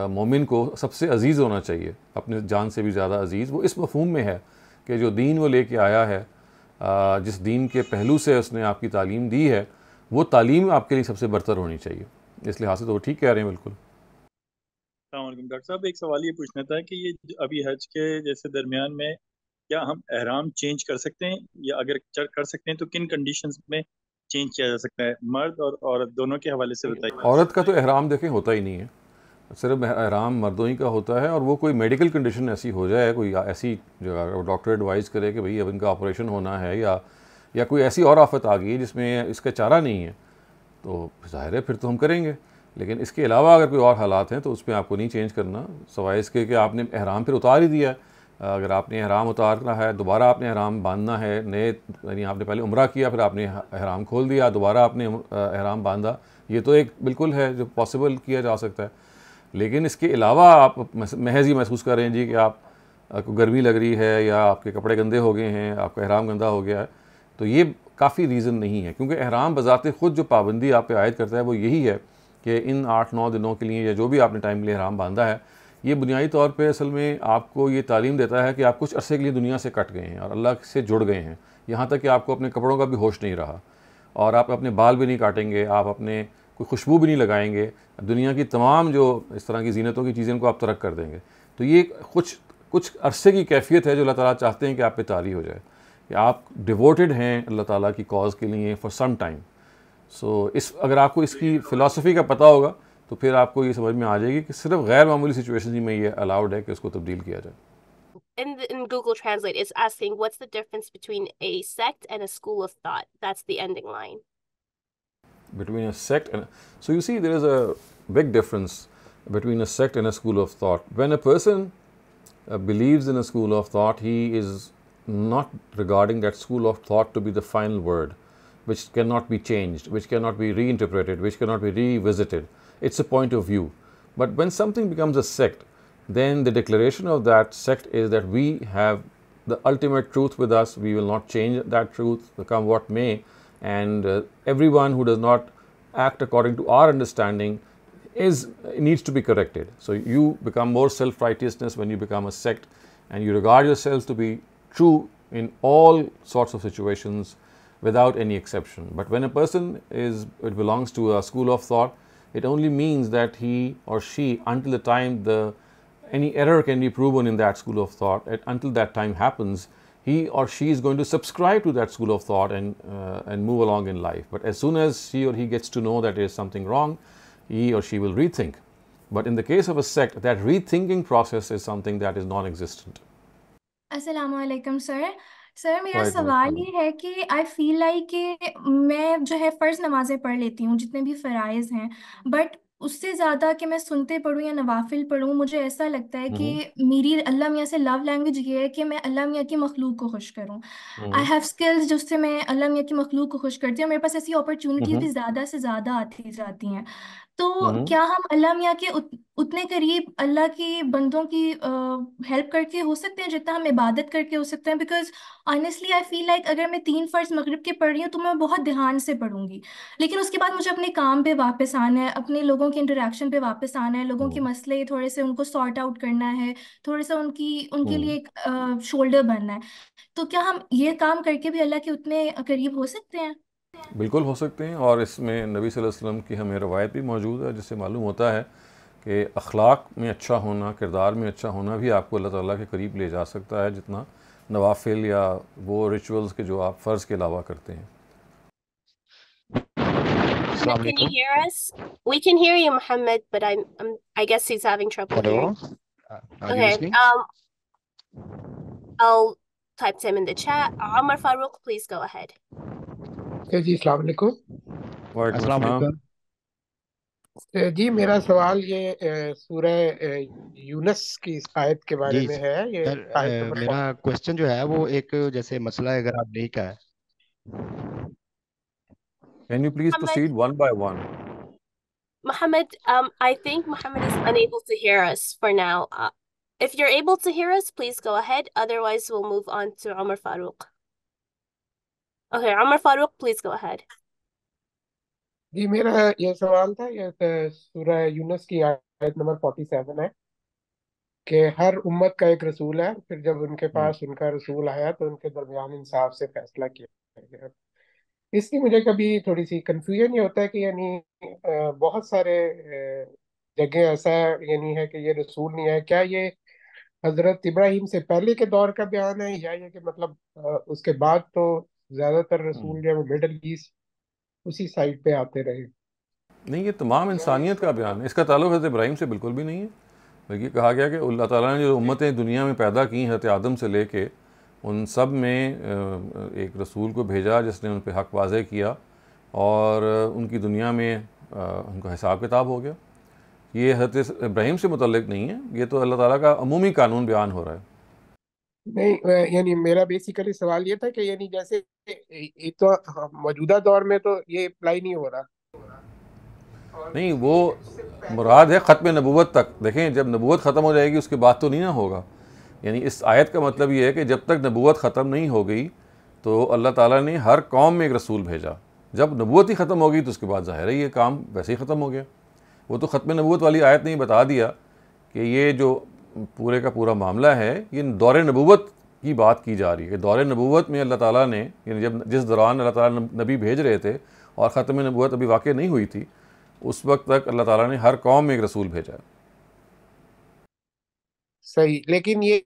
مومن کو سب سے عزیز ہونا چاہیے، اپنے جان سے بھی زیادہ عزیز. وہ اس مفہوم میں ہے کہ جو دین وہ لے کے آیا ہے، جس دین کے پہلو سے اس نے آپ کی تعلیم دی ہے، وہ تعلیم آپ کے لیے سب سے برتر ہونی چاہیے. اس لحاظ سے تو وہ ٹھیک کہہ رہے ہیں بالکل. السلام علیکم ڈاکٹر صاحب، ایک سوال یہ پوچھنا تھا کہ یہ ابھی حج کے جیسے درمیان میں کیا ہم احرام چینج کر سکتے ہیں، یا اگر کر سکتے ہیں تو کن کنڈیشنز میں چینج کیا جا سکتا ہے؟ مرد اور عورت دونوں کے حوالے سے بتائیے. عورت کا تو احرام دیکھیں ہوتا ہی نہیں ہے، صرف احرام مردوں ہی کا ہوتا ہے. اور وہ کوئی میڈیکل کنڈیشن ایسی ہو جائے، کوئی ایسی جو ڈاکٹر ایڈوائز کرے کہ بھئی اب ان کا آپریشن ہونا ہے، یا کوئی ایسی اور آفت آ گئی جس میں اس کا چارہ نہیں ہے، تو ظاہر ہے پھر تو ہم کریں گے. لیکن اس کے علاوہ اگر کوئی اور حالات ہیں تو اس میں آپ کو نہیں چینج کرنا، سوائے اس کے کہ آپ نے احرام پھر اتار ہی دیا ہے. اگر آپ نے احرام اتارنا ہے، دوبارہ آپ نے احرام باندھنا ہے، یعنی آپ نے پہلے عمرہ کیا پھر آپ نے احرام کھول دیا، دوبارہ آپ نے احرام باندھا، یہ تو ایک بالکل ہے جو پاسبل کیا جا سکتا ہے. لیکن اس کے علاوہ آپ محض یہ محسوس کر رہے ہیں جی کہ آپ کو گرمی لگ رہی ہے یا آپ کے کپڑے گندے ہو گئے ہیں، آپ کا احرام گندہ ہو گیا ہے، تو یہ کافی ریزن نہیں ہے. کیونکہ احرام بذات خود جو پابندی آپ پہ عائد کرتا ہے وہ یہی ہے کہ ان 8-9 دنوں کے لیے یا جو بھی آپ نے ٹائم کے لیے احرام باندھا ہے، یہ بنیادی طور پہ اصل میں آپ کو یہ تعلیم دیتا ہے کہ آپ کچھ عرصے کے لیے دنیا سے کٹ گئے ہیں اور اللہ سے جڑ گئے ہیں، یہاں تک کہ آپ کو اپنے کپڑوں کا بھی ہوش نہیں رہا. اور آپ اپنے بال بھی نہیں کاٹیں گے, آپ اپنے کوئی خوشبو بھی نہیں لگائیں گے, دنیا کی تمام جو اس طرح کی زینتوں کی چیزیں کو آپ ترک کر دیں گے. تو یہ کچھ عرصے کی کیفیت ہے جو اللہ تعالیٰ چاہتے ہیں کہ آپ پہ طاری ہو جائے, کہ آپ ڈیووٹڈ ہیں اللہ تعالیٰ کی کاز کے لیے فار سم ٹائم. سو اگر آپ کو اس کی فلاسفی کا پتہ ہوگا تو پھر آپ کو یہ سمجھ میں آ جائے گی کہ صرف غیر معمولی سچویشن میں یہ الاؤڈ ہے کہ اس کو تبدیل کیا جائے. In Google Translate, it's asking what's the difference between a sect and a school of thought. That's the ending line. Between a sect and so you see there is a big difference between a sect and a school of thought. When a person believes in a school of thought, he is not regarding that school of thought to be the final word, which cannot be changed, which cannot be reinterpreted, which cannot be revisited. It's a point of view. But when something becomes a sect, then the declaration of that sect is that we have the ultimate truth with us. We will not change that truth, come what may. And everyone who does not act according to our understanding needs to be corrected. So you become more self-righteousness when you become a sect, and you regard yourselves to be true in all sorts of situations without any exception. But when a person it belongs to a school of thought, it only means that he or she, until the time any error can be proven in that school of thought, until that time happens, he or she is going to subscribe to that school of thought and move along in life. But as soon as she or he gets to know that there is something wrong, he or she will rethink. But in the case of a sect, that rethinking process is something that is non-existent. السلام علیکم سر میرا وعلیکم سوال السلام. یہ ہے کہ آئی feel like کہ میں جو ہے فرض نمازیں پڑھ لیتی ہوں جتنے بھی فرائض ہیں، بٹ اس سے زیادہ کہ میں سنتے پڑھوں یا نوافل پڑھوں، مجھے ایسا لگتا ہے کہ میری اللہ میاں سے لو لینگویج یہ ہے کہ میں اللہ میاں کی مخلوق کو خوش کروں. آئی ہیو اسکلز جس سے میں اللہ میاں کی مخلوق کو خوش کرتی ہوں، میرے پاس ایسی اپرچونیٹیز بھی زیادہ سے زیادہ آتی جاتی ہیں. تو کیا ہم اللہ میاں کے اتنے قریب اللہ کی بندوں کی ہیلپ کر کے ہو سکتے ہیں جتنا ہم عبادت کر کے ہو سکتے ہیں؟ Because honestly I feel like اگر میں 3 فرض مغرب کے پڑھ رہی ہوں تو میں بہت دھیان سے پڑھوں گی، لیکن اس کے بعد مجھے اپنے کام پہ واپس آنا ہے، اپنے لوگوں کے انٹریکشن پہ واپس آنا ہے، لوگوں کے مسئلے تھوڑے سے ان کو سارٹ آؤٹ کرنا ہے، تھوڑے سے ان کے لیے ایک شولڈر بننا ہے. تو کیا ہم یہ کام کر کے بھی اللہ کے اتنے قریب ہو سکتے ہیں؟ بالکل ہو سکتے ہیں، اور اس میں نبی صلی اللہ علیہ وسلم کی ہمیں روایت بھی موجود ہے جس سے معلوم ہوتا ہے کہ اخلاق میں اچھا ہونا، کردار میں اچھا ہونا بھی آپ کو اللہ تعالیٰ کے قریب لے جا سکتا ہے جتنا نوافل یا وہ ریچولز کے جو آپ فرض کے علاوہ کرتے ہیں. Muhammad, can you hear us? We can hear you, Muhammad, but I guess he's having trouble hearing. Are you Okay. listening? I'll type him in the chat. Omar Farouk, please go ahead. جی السلام علیکم. وعلیکم السلام السلام. علیکم جی. میرا سوال یہ سورہ یونس کی اس آیت کے بارے میں ہے. یہ آیت نمبر میرا کوشچن جو ہے وہ ایک جیسے مسئلہ ہے اگر آپ نہیں کا ہے. Can you please proceed one by one? Muhammad, I think Muhammad is unable to hear us for now. If you're able to hear us, please go ahead. Otherwise, we'll move on to Omar Farouk. Okay, Omar Farouk, please go ahead. جی میرا یہ سوال تھا، یہ سورہ یونس کی آیت number 47 ہے کہ ہر امت کا ایک رسول ہے، پھر جب ان کے پاس ان کا رسول آیا تو ان کے درمیان انصاف سے فیصلہ کیا گیا. اس کی مجھے کبھی تھوڑی سی کنفیوژن یہ ہوتا ہے کہ یعنی بہت سارے جگہ ایسا یعنی ہے کہ یہ رسول نہیں ہے. کیا یہ حضرت ابراہیم سے پہلے کے دور کا بیان ہے، یا یہ کہ مطلب اس کے بعد تو زیادہ تر رسول جو ہے وہ مڈل ایسٹ اسی سائڈ پہ آتے رہے؟ نہیں، یہ تمام انسانیت کا بیان ہے، اس کا تعلق حضرت ابراہیم سے بالکل بھی نہیں ہے. بلکہ کہا گیا کہ اللہ تعالیٰ نے جو امتیں دنیا میں پیدا کی حضرت آدم سے لے کے ان سب میں ایک رسول کو بھیجا جس نے ان پہ حق واضح کیا، اور ان کی دنیا میں ان کا حساب کتاب ہو گیا. یہ حضرت ابراہیم سے متعلق نہیں ہے، یہ تو اللہ تعالیٰ کا عمومی قانون بیان ہو رہا ہے. نہیں یعنی میرا بیسیکلی سوال یہ تھا کہ یعنی جیسے یہ تو موجودہ دور میں تو یہ اپلائی نہیں ہو رہا. نہیں، وہ مراد ہے ختم نبوت تک. دیکھیں جب نبوت ختم ہو جائے گی اس کے بعد تو نہیں نہ ہوگا. یعنی اس آیت کا مطلب یہ ہے کہ جب تک نبوت ختم نہیں ہو گئی تو اللہ تعالیٰ نے ہر قوم میں ایک رسول بھیجا. جب نبوت ہی ختم ہو گئی تو اس کے بعد ظاہر ہے یہ کام ویسے ہی ختم ہو گیا. وہ تو ختم نبوت والی آیت نے بتا دیا کہ یہ جو پورے کا پورا معاملہ ہے یہ دور نبوت کی بات کی جا رہی ہے کہ دور نبوت میں اللہ تعالیٰ نے، یعنی جس دوران اللہ تعالیٰ نبی بھیج رہے تھے اور ختم نبوت ابھی واقع نہیں ہوئی تھی، اس وقت تک اللہ تعالیٰ نے ہر قوم میں ایک رسول بھیجا ہے۔ صحیح، لیکن یہ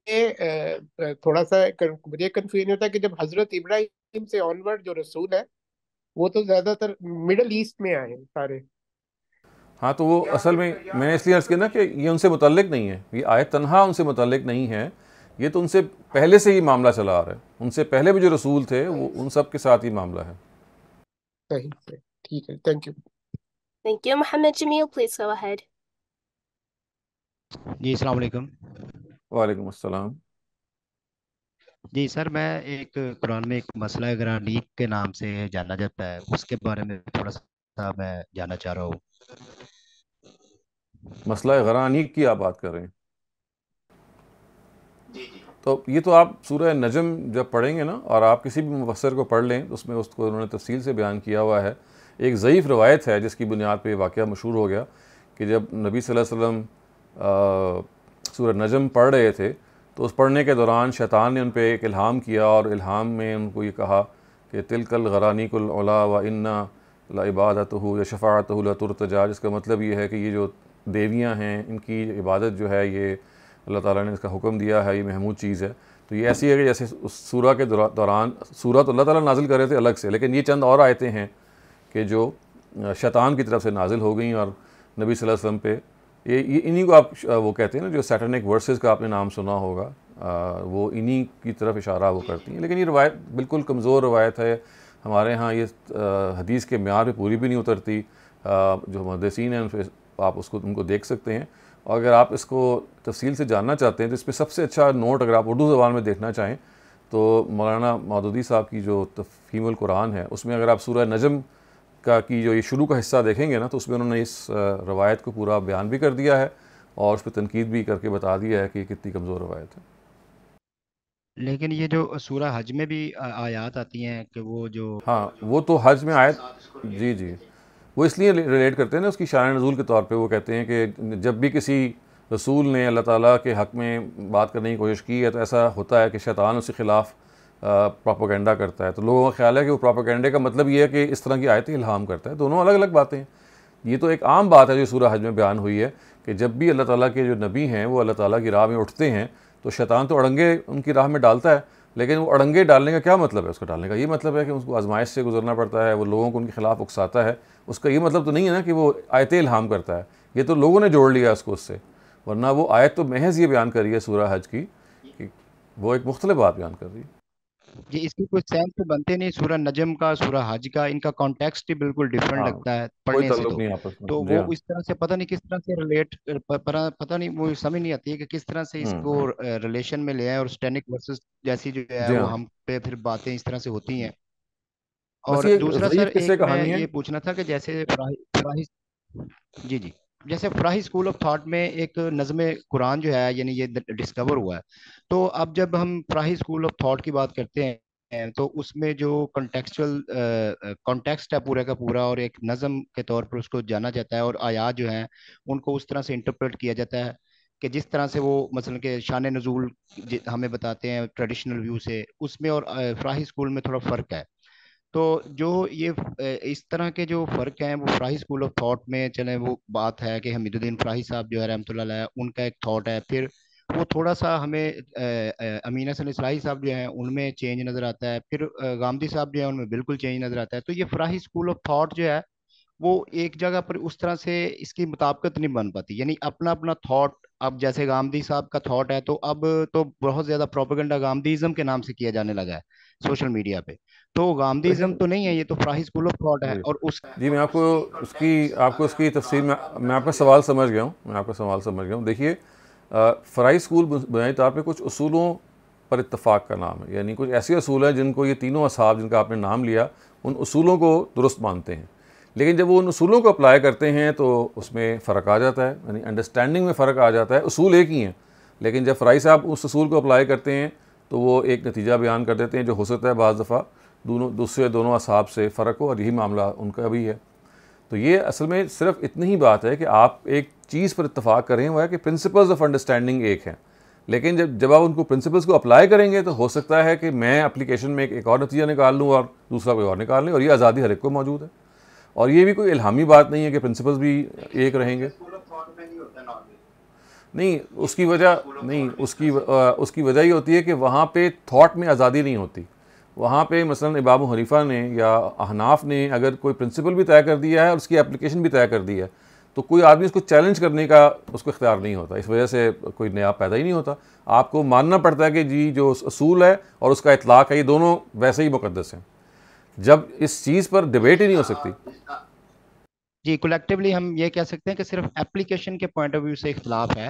تھوڑا سا مجھے کنفیوژن ہوتا ہے کہ جب حضرت ابراہیم سے آنورڈ جو رسول ہے وہ تو زیادہ تر مڈل ایسٹ میں آئے ہیں سارے۔ ہاں تو وہ اصل میں نے اس لیے عرض کیا نا کہ یہ ان سے متعلق نہیں ہے، یہ آیت تنہا ان سے متعلق نہیں ہے، یہ تو ان سے پہلے سے ہی معاملہ چلا آ رہا ہے، ان سے پہلے بھی جو رسول تھے وہ ان سب کے ساتھ ہی معاملہ ہے۔ صحیح صحیح، ٹھیک ہے، thank you. Thank you. Mohammed Jamil, please go ahead. جی السلام علیکم۔ وعلیکم السلام۔ جی سر، میں ایک قرآن میں ایک مسئلہ گرانیک کے نام سے جانا جاتا ہے، اس کے بارے میں تھوڑا سا میں جاننا چاہ رہا ہوں۔ مسئلہ غرانیق کی آپ بات کر رہے ہیں؟ تو یہ تو آپ سورہ نجم جب پڑھیں گے نا، اور آپ کسی بھی مفسر کو پڑھ لیں، اس میں اس کو انہوں نے تفصیل سے بیان کیا ہوا ہے۔ ایک ضعیف روایت ہے جس کی بنیاد پہ یہ واقعہ مشہور ہو گیا کہ جب نبی صلی اللہ علیہ وسلم سورہ نجم پڑھ رہے تھے تو اس پڑھنے کے دوران شیطان نے ان پہ ایک الہام کیا، اور الہام میں ان کو یہ کہا کہ تلک الغرانیق العلا و انا لعبادتہ یا شفاعتہ لترتجا، جس کا مطلب یہ ہے کہ یہ جو دیویاں ہیں ان کی عبادت جو ہے یہ اللہ تعالیٰ نے اس کا حکم دیا ہے، یہ محمود چیز ہے۔ تو یہ ایسی ہے کہ جیسے اس سورہ کے دوران سورہ تو اللہ تعالیٰ نازل کر رہے تھے الگ سے، لیکن یہ چند اور آیتیں ہیں کہ جو شیطان کی طرف سے نازل ہو گئیں اور نبی صلی اللہ علیہ وسلم پہ یہ انہی کو آپ وہ کہتے ہیں نا، جو سیٹنک ورسز کا آپ نے نام سنا ہوگا، وہ انہی کی طرف اشارہ وہ کرتی ہیں۔ لیکن یہ روایت بالکل کمزور روایت ہے، ہمارے ہاں یہ حدیث کے معیار پہ پوری بھی نہیں اترتی۔ جو محدثین ہیں آپ ان کو دیکھ سکتے ہیں، اور اگر آپ اس کو تفصیل سے جاننا چاہتے ہیں تو اس پہ سب سے اچھا نوٹ اگر آپ اردو زبان میں دیکھنا چاہیں تو مولانا مودودی صاحب کی جو تفہیم القرآن ہے، اس میں اگر آپ سورہ نجم کی جو یہ شروع کا حصہ دیکھیں گے نا، تو اس میں انہوں نے اس روایت کو پورا بیان بھی کر دیا ہے اور اس پہ تنقید بھی کر کے بتا دیا ہے کہ یہ کتنی کمزور روایت ہے۔ لیکن یہ جو سورہ حج میں بھی آیات آتی ہیں کہ وہ جو ہاں وہ تو حج میں آیت، جی وہ اس لیے ریلیٹ کرتے ہیں نا اس کی شان نزول کے طور پہ، وہ کہتے ہیں کہ جب بھی کسی رسول نے اللہ تعالیٰ کے حق میں بات کرنے کی کوشش کی ہے تو ایسا ہوتا ہے کہ شیطان اس کے خلاف پروپیگنڈا کرتا ہے، تو لوگوں کا خیال ہے کہ وہ پروپیگنڈے کا مطلب یہ ہے کہ اس طرح کی آیتیں الہام کرتا ہے۔ دونوں الگ الگ باتیں ہیں۔ یہ تو ایک عام بات ہے جو سورہ حج میں بیان ہوئی ہے کہ جب بھی اللہ تعالیٰ کے جو نبی ہیں وہ اللہ تعالیٰ کی راہ میں اٹھتے ہیں تو شیطان تو اڑنگے ان کی راہ میں ڈالتا ہے، لیکن وہ اڑنگے ڈالنے کا کیا مطلب ہے؟ اس کو ڈالنے کا یہ مطلب ہے کہ اس کو آزمائش سے گزرنا پڑتا ہے، وہ لوگوں کو ان کے خلاف اکساتا ہے۔ اس کا یہ مطلب تو نہیں ہے نا کہ وہ آیتیں الہام کرتا ہے، یہ تو لوگوں نے جوڑ لیا اس کو اس سے، ورنہ وہ آیت تو محض یہ بیان کر رہی ہے سورہ حج کی کہ وہ ایک مختلف بات بیان کر رہی ہے۔ جی اس کی کوئی سینس تو بنتے نہیں، سورہ نجم کا سورہ حج کا، ان کا کانٹیکسٹ ہی بالکل ڈیفرنٹ ہاں لگتا ہے کوئی پڑھنے سے، تعلق نہیں آپس میں، تو جی وہ ہاں اس طرح سے پتہ نہیں کس طرح سے ریلیٹ، پتہ نہیں وہ سمجھ نہیں آتی ہے کہ کس طرح سے اس کو ریلیشن میں لے آئے، اور اسٹینک ورسز جیسی جو ہے جی ہاں، وہ ہم پہ پھر باتیں اس طرح سے ہوتی ہیں۔ بس اور یہ دوسرا سر ضعیف قصے ایک میں کہانی ہے۔ یہ پوچھنا تھا کہ جیسے فراہی جی جیسے فراہی اسکول آف تھاٹ میں ایک نظم قرآن جو ہے، یعنی یہ ڈسکور ہوا ہے، تو اب جب ہم فراہی اسکول آف تھاٹ کی بات کرتے ہیں تو اس میں جو کنٹیکسچل کانٹیکسٹ ہے پورا کا پورا، اور ایک نظم کے طور پر اس کو جانا جاتا ہے، اور آیات جو ہیں ان کو اس طرح سے انٹرپریٹ کیا جاتا ہے کہ جس طرح سے وہ مثلا کہ شان نزول ہمیں بتاتے ہیں ٹریڈیشنل ویو سے، اس میں اور فراہی اسکول میں تھوڑا فرق ہے۔ تو جو یہ اس طرح کے جو فرق ہیں وہ فراہی اسکول آف تھاٹ میں، چلیں وہ بات ہے کہ حمید الدین فراہی صاحب جو ہے رحمۃ اللہ علیہ، ان کا ایک تھاٹ ہے، پھر وہ تھوڑا سا ہمیں امین حسن اصلاحی صاحب جو ہیں ان میں چینج نظر آتا ہے، پھر غامدی صاحب جو ہیں ان میں بالکل چینج نظر آتا ہے۔ تو یہ فراہی اسکول آف تھاٹ جو ہے وہ ایک جگہ پر اس طرح سے اس کی مطابقت نہیں بن پاتی، یعنی اپنا اپنا تھاٹ۔ اب جیسے غامدی صاحب کا تھاٹ ہے تو اب تو بہت زیادہ پروپیگنڈا غامدیزم کے نام سے کیا جانے لگا ہے سوشل میڈیا پہ، تو غامدیزم لیکن تو نہیں ہے، یہ تو فراہی اسکول آف تھاٹ ہے۔ جی اور اس میں آپ کو اس کی تفصیل میں آپ کا سوال سمجھ گیا ہوں، دیکھیے فراہی اسکول بنیادی طور پہ کچھ اصولوں پر اتفاق کا نام ہے، یعنی کچھ ایسے اصول ہیں جن کو یہ تینوں اصحاب جن کا آپ نے نام لیا ان اصولوں کو درست مانتے ہیں، لیکن جب وہ ان اصولوں کو اپلائی کرتے ہیں تو اس میں فرق آ جاتا ہے، یعنی انڈرسٹینڈنگ میں فرق آ جاتا ہے۔ اصول ایک ہی ہیں، لیکن جب فراہی صاحب اس اصول کو اپلائی کرتے ہیں تو وہ ایک نتیجہ بیان کر دیتے ہیں جو ہو سکتا ہے بعض دفعہ دوسرے دونوں اصحاب سے فرق ہو، اور یہی معاملہ ان کا بھی ہے۔ تو یہ اصل میں صرف اتنی ہی بات ہے کہ آپ ایک چیز پر اتفاق کریں، وہ ہے کہ پرنسپلز آف انڈرسٹینڈنگ ایک ہیں، لیکن جب آپ ان کو پرنسپلس کو اپلائی کریں گے تو ہو سکتا ہے کہ میں اپلیکیشن میں ایک اور نتیجہ نکال لوں اور دوسرا کوئی اور نکال لیں، اور یہ آزادی ہر ایک کو موجود ہے، اور یہ بھی کوئی الہامی بات نہیں ہے کہ پرنسپلس بھی ایک رہیں گے. نہیں، اس کی وجہ نہیں، اس کی وجہ یہ ہوتی ہے کہ وہاں پہ تھاٹ میں آزادی نہیں ہوتی. وہاں پہ مثلا امام ابو حنیفہ نے یا احناف نے اگر کوئی پرنسپل بھی طے کر دیا ہے اور اس کی اپلیکیشن بھی طے کر دی ہے تو کوئی آدمی اس کو چیلنج کرنے کا اس کو اختیار نہیں ہوتا. اس وجہ سے کوئی نیا پیدا ہی نہیں ہوتا. آپ کو ماننا پڑتا ہے کہ جی جو اصول ہے اور اس کا اطلاق ہے یہ دونوں ویسے ہی مقدس ہیں. جب اس چیز پر ڈبیٹ ہی نہیں ہو سکتی. جی کولیکٹیولی ہم یہ کہہ سکتے ہیں کہ صرف اپلیکیشن کے پوائنٹ آف ویو سے اختلاف ہے،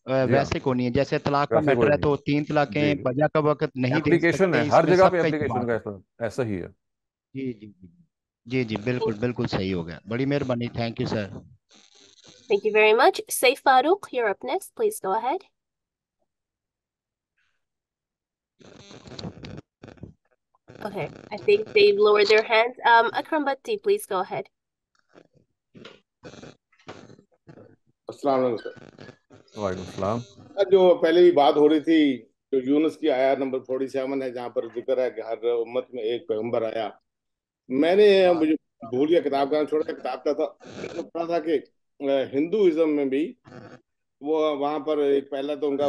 جی ہاں، ویسے کو نہیں ہے. جیسے طلاق کا ویسے میٹر کوئی ہے نہیں. تو 3 طلاقیں جی جی، بجا کا وقت نہیں دے اپلیکیشن ہے، سکتے، اس ہر میں جگہ سب پہ کا اپلیکیشن اتفاق کا ہے. ایسا ہی ہے. جی جی جی جی جی بالکل بالکل صحیح ہو گیا، بڑی مہربانی، thank you sir. Thank you very much. Saif Farouk, you're up next. Please go ahead. Okay, I think they've lowered their hands. Akram Bhatti, please go ahead. السلام علیکم سر. وعلیکم السلام. جو پہلے بھی بات ہو رہی تھی، جو یونس کی آیت نمبر 47 ہے جہاں پر ذکر ہے کہ ہر امت میں ایک پیغمبر آیا. میں نے مجھے بھول گیا کتاب کا نام، چھوڑا کتاب کا تھا، پڑھا تھا کہ ہندوازم میں بھی وہ وہاں پر ایک پہلا تو ان کا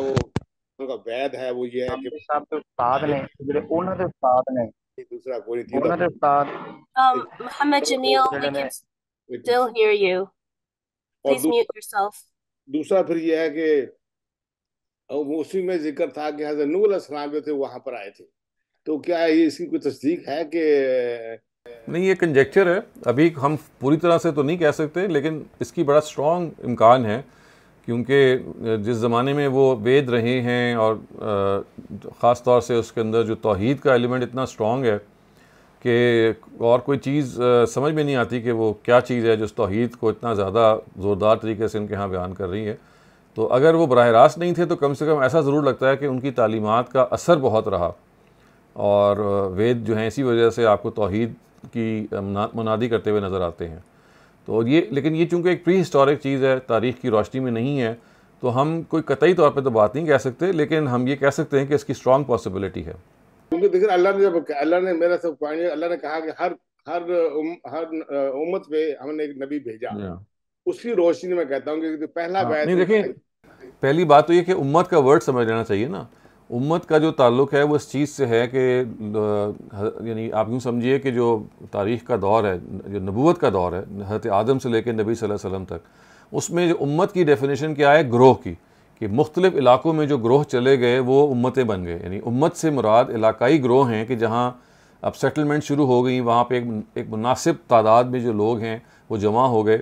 وید ہے، وہ یہ ہے کہ صاحب کے استاد نے انہوں نے استاد نے دوسرا کوئی تھی انہوں نے استاد Muhammad Jamil, we can still hear you. اور Please mute yourself. دوسرا پھر یہ ہے کہ اسی میں ذکر تھا کہ حضرت نوح علیہ السلام جو تھے وہاں پر آئے تھے. تو کیا یہ اس کی کوئی تصدیق ہے کہ نہیں، یہ کنجیکچر ہے، ابھی ہم پوری طرح سے تو نہیں کہہ سکتے، لیکن اس کی بڑا اسٹرانگ امکان ہے، کیونکہ جس زمانے میں وہ وید رہے ہیں اور خاص طور سے اس کے اندر جو توحید کا ایلیمنٹ اتنا اسٹرانگ ہے کہ اور کوئی چیز سمجھ میں نہیں آتی کہ وہ کیا چیز ہے جو اس توحید کو اتنا زیادہ زوردار طریقے سے ان کے ہاں بیان کر رہی ہے. تو اگر وہ براہ راست نہیں تھے تو کم سے کم ایسا ضرور لگتا ہے کہ ان کی تعلیمات کا اثر بہت رہا، اور وید جو ہیں اسی وجہ سے آپ کو توحید کی منادی کرتے ہوئے نظر آتے ہیں. تو لیکن یہ چونکہ ایک پری ہسٹورک چیز ہے، تاریخ کی روشنی میں نہیں ہے، تو ہم کوئی قطعی طور پہ تو بات نہیں کہہ سکتے، لیکن ہم یہ کہہ سکتے ہیں کہ اس کی اسٹرانگ پاسبلٹی ہے. کیونکہ دیکھیں اللہ نے میرا سب پوائنٹ، اللہ نے کہا کہ ہر امت پہ ہم نے ایک نبی بھیجا. اس کی روشنی میں کہتا ہوں کہ پہلا بیت نہیں دیکھیں، پہلی بات تو یہ کہ امت کا ورڈ سمجھ لینا چاہیے نا. امت کا جو تعلق ہے وہ اس چیز سے ہے کہ یعنی آپ یوں سمجھیے کہ جو تاریخ کا دور ہے، جو نبوت کا دور ہے حضرت آدم سے لے کے نبی صلی اللہ علیہ وسلم تک، اس میں جو امت کی ڈیفینیشن کیا ہے؟ گروہ کی، کہ مختلف علاقوں میں جو گروہ چلے گئے وہ امتیں بن گئے. یعنی امت سے مراد علاقائی گروہ ہیں کہ جہاں اب سیٹلمنٹ شروع ہو گئی، وہاں پہ ایک مناسب تعداد میں جو لوگ ہیں وہ جمع ہو گئے.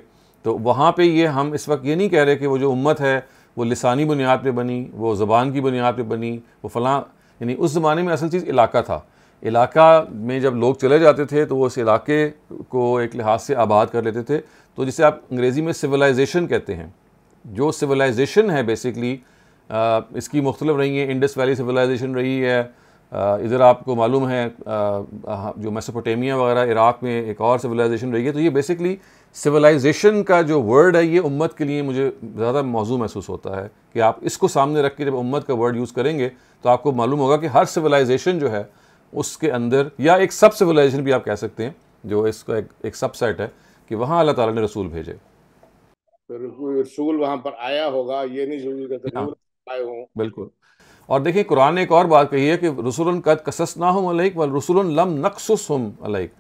تو وہاں پہ یہ ہم اس وقت یہ نہیں کہہ رہے کہ وہ جو امت ہے وہ لسانی بنیاد پہ بنی، وہ زبان کی بنیاد پہ بنی، وہ فلاں. یعنی اس زمانے میں اصل چیز علاقہ تھا. علاقہ میں جب لوگ چلے جاتے تھے تو وہ اس علاقے کو ایک لحاظ سے آباد کر لیتے تھے. تو جسے آپ انگریزی میں سویلائزیشن کہتے ہیں. جو سویلائزیشن ہے بیسکلی اس کی مختلف رہی ہیں. انڈس ویلی سویلائزیشن رہی ہے، ادھر آپ کو معلوم ہے جو میسوپوٹیمیا وغیرہ عراق میں ایک اور سویلائزیشن رہی ہے. تو یہ بیسکلی سویلائزیشن کا جو ورڈ ہے یہ امت کے لیے مجھے زیادہ موضوع محسوس ہوتا ہے کہ آپ اس کو سامنے رکھ کے جب امت کا ورڈ یوز کریں گے تو آپ کو معلوم ہوگا کہ ہر سویلائزیشن جو ہے اس کے اندر، یا ایک سب سویلائزیشن بھی آپ کہہ سکتے ہیں جو اس کا ایک سب سیٹ ہے، کہ وہاں اللہ تعالیٰ نے رسول بھیجے. رسول وہاں پر آیا ہوگا، یہ نہیں ضروری کہ آئے ہوں. بالکل. اور دیکھیں قرآن نے ایک اور بات کہی ہے کہ رسول قد قصصناہم علیک ورسول لم نقصصہم علیک،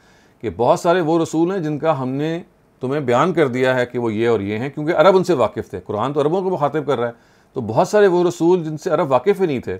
کہ بہت سارے وہ رسول ہیں جن کا ہم نے تمہیں بیان کر دیا ہے کہ وہ یہ اور یہ ہیں، کیونکہ عرب ان سے واقف تھے. قرآن تو عربوں کو مخاطب کر رہا ہے، تو بہت سارے وہ رسول جن سے عرب واقف ہی نہیں تھے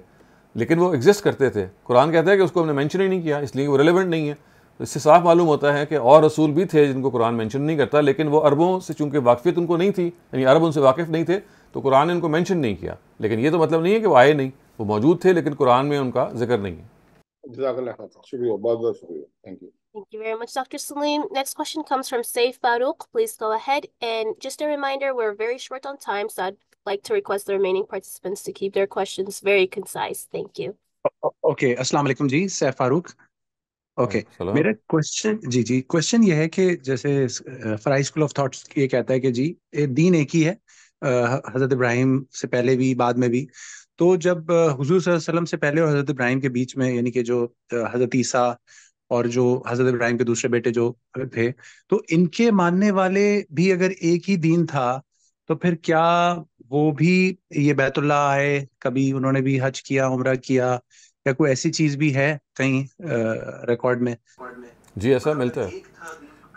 لیکن وہ ایگزسٹ کرتے تھے. قرآن کہتا ہے کہ اس کو ہم نے مینشن ہی نہیں کیا، اس لیے وہ ریلیونٹ نہیں ہے. اس سے صاف معلوم ہوتا ہے کہ اور رسول بھی تھے جن کو قرآن مینشن نہیں کرتا، لیکن وہ عربوں سے چونکہ واقفیت ان کو نہیں تھی، یعنی عرب ان سے واقف نہیں تھے، تو قرآن نے ان کو مینشن نہیں کیا. لیکن یہ تو مطلب نہیں ہے کہ وہ آئے نہیں، وہ موجود تھے لیکن قرآن میں ان کا ذکر نہیں ہے. جزاک اللہ خیر، شکریہ، بہت بہت شکریہ. Thank you. Thank you very much, Dr. Saleem. Next question comes from Saif Farouk. Please go ahead. And just a reminder, we're very short on time, so I'd like to request the remaining participants to keep their questions very concise. Thank you. Okay, السلام علیکم جی، safe فاروق. Okay, السلام. میرا question یہ ہے کہ جیسے fry school of thoughts یہ کہتا ہے کہ جی دین ایک ہی ہے، حضرت ابراہیم سے پہلے بھی بعد میں بھی. तो जब हुजूर सल्लल्लाहु अलैहि वसल्लम से पहले और हजरत इब्राहिम के बीच में, यानी कि जो हजरत ईसा और जो हजरत इब्राहिम के दूसरे बेटे जो थे, तो इनके मानने वाले भी अगर एक ही दीन था, तो फिर क्या वो भी ये बैतुल्लाह आए, कभी उन्होंने भी हज किया, उम्रा किया, या कोई ऐसी चीज भी है कहीं रिकॉर्ड में? जी, ऐसा मिलता है,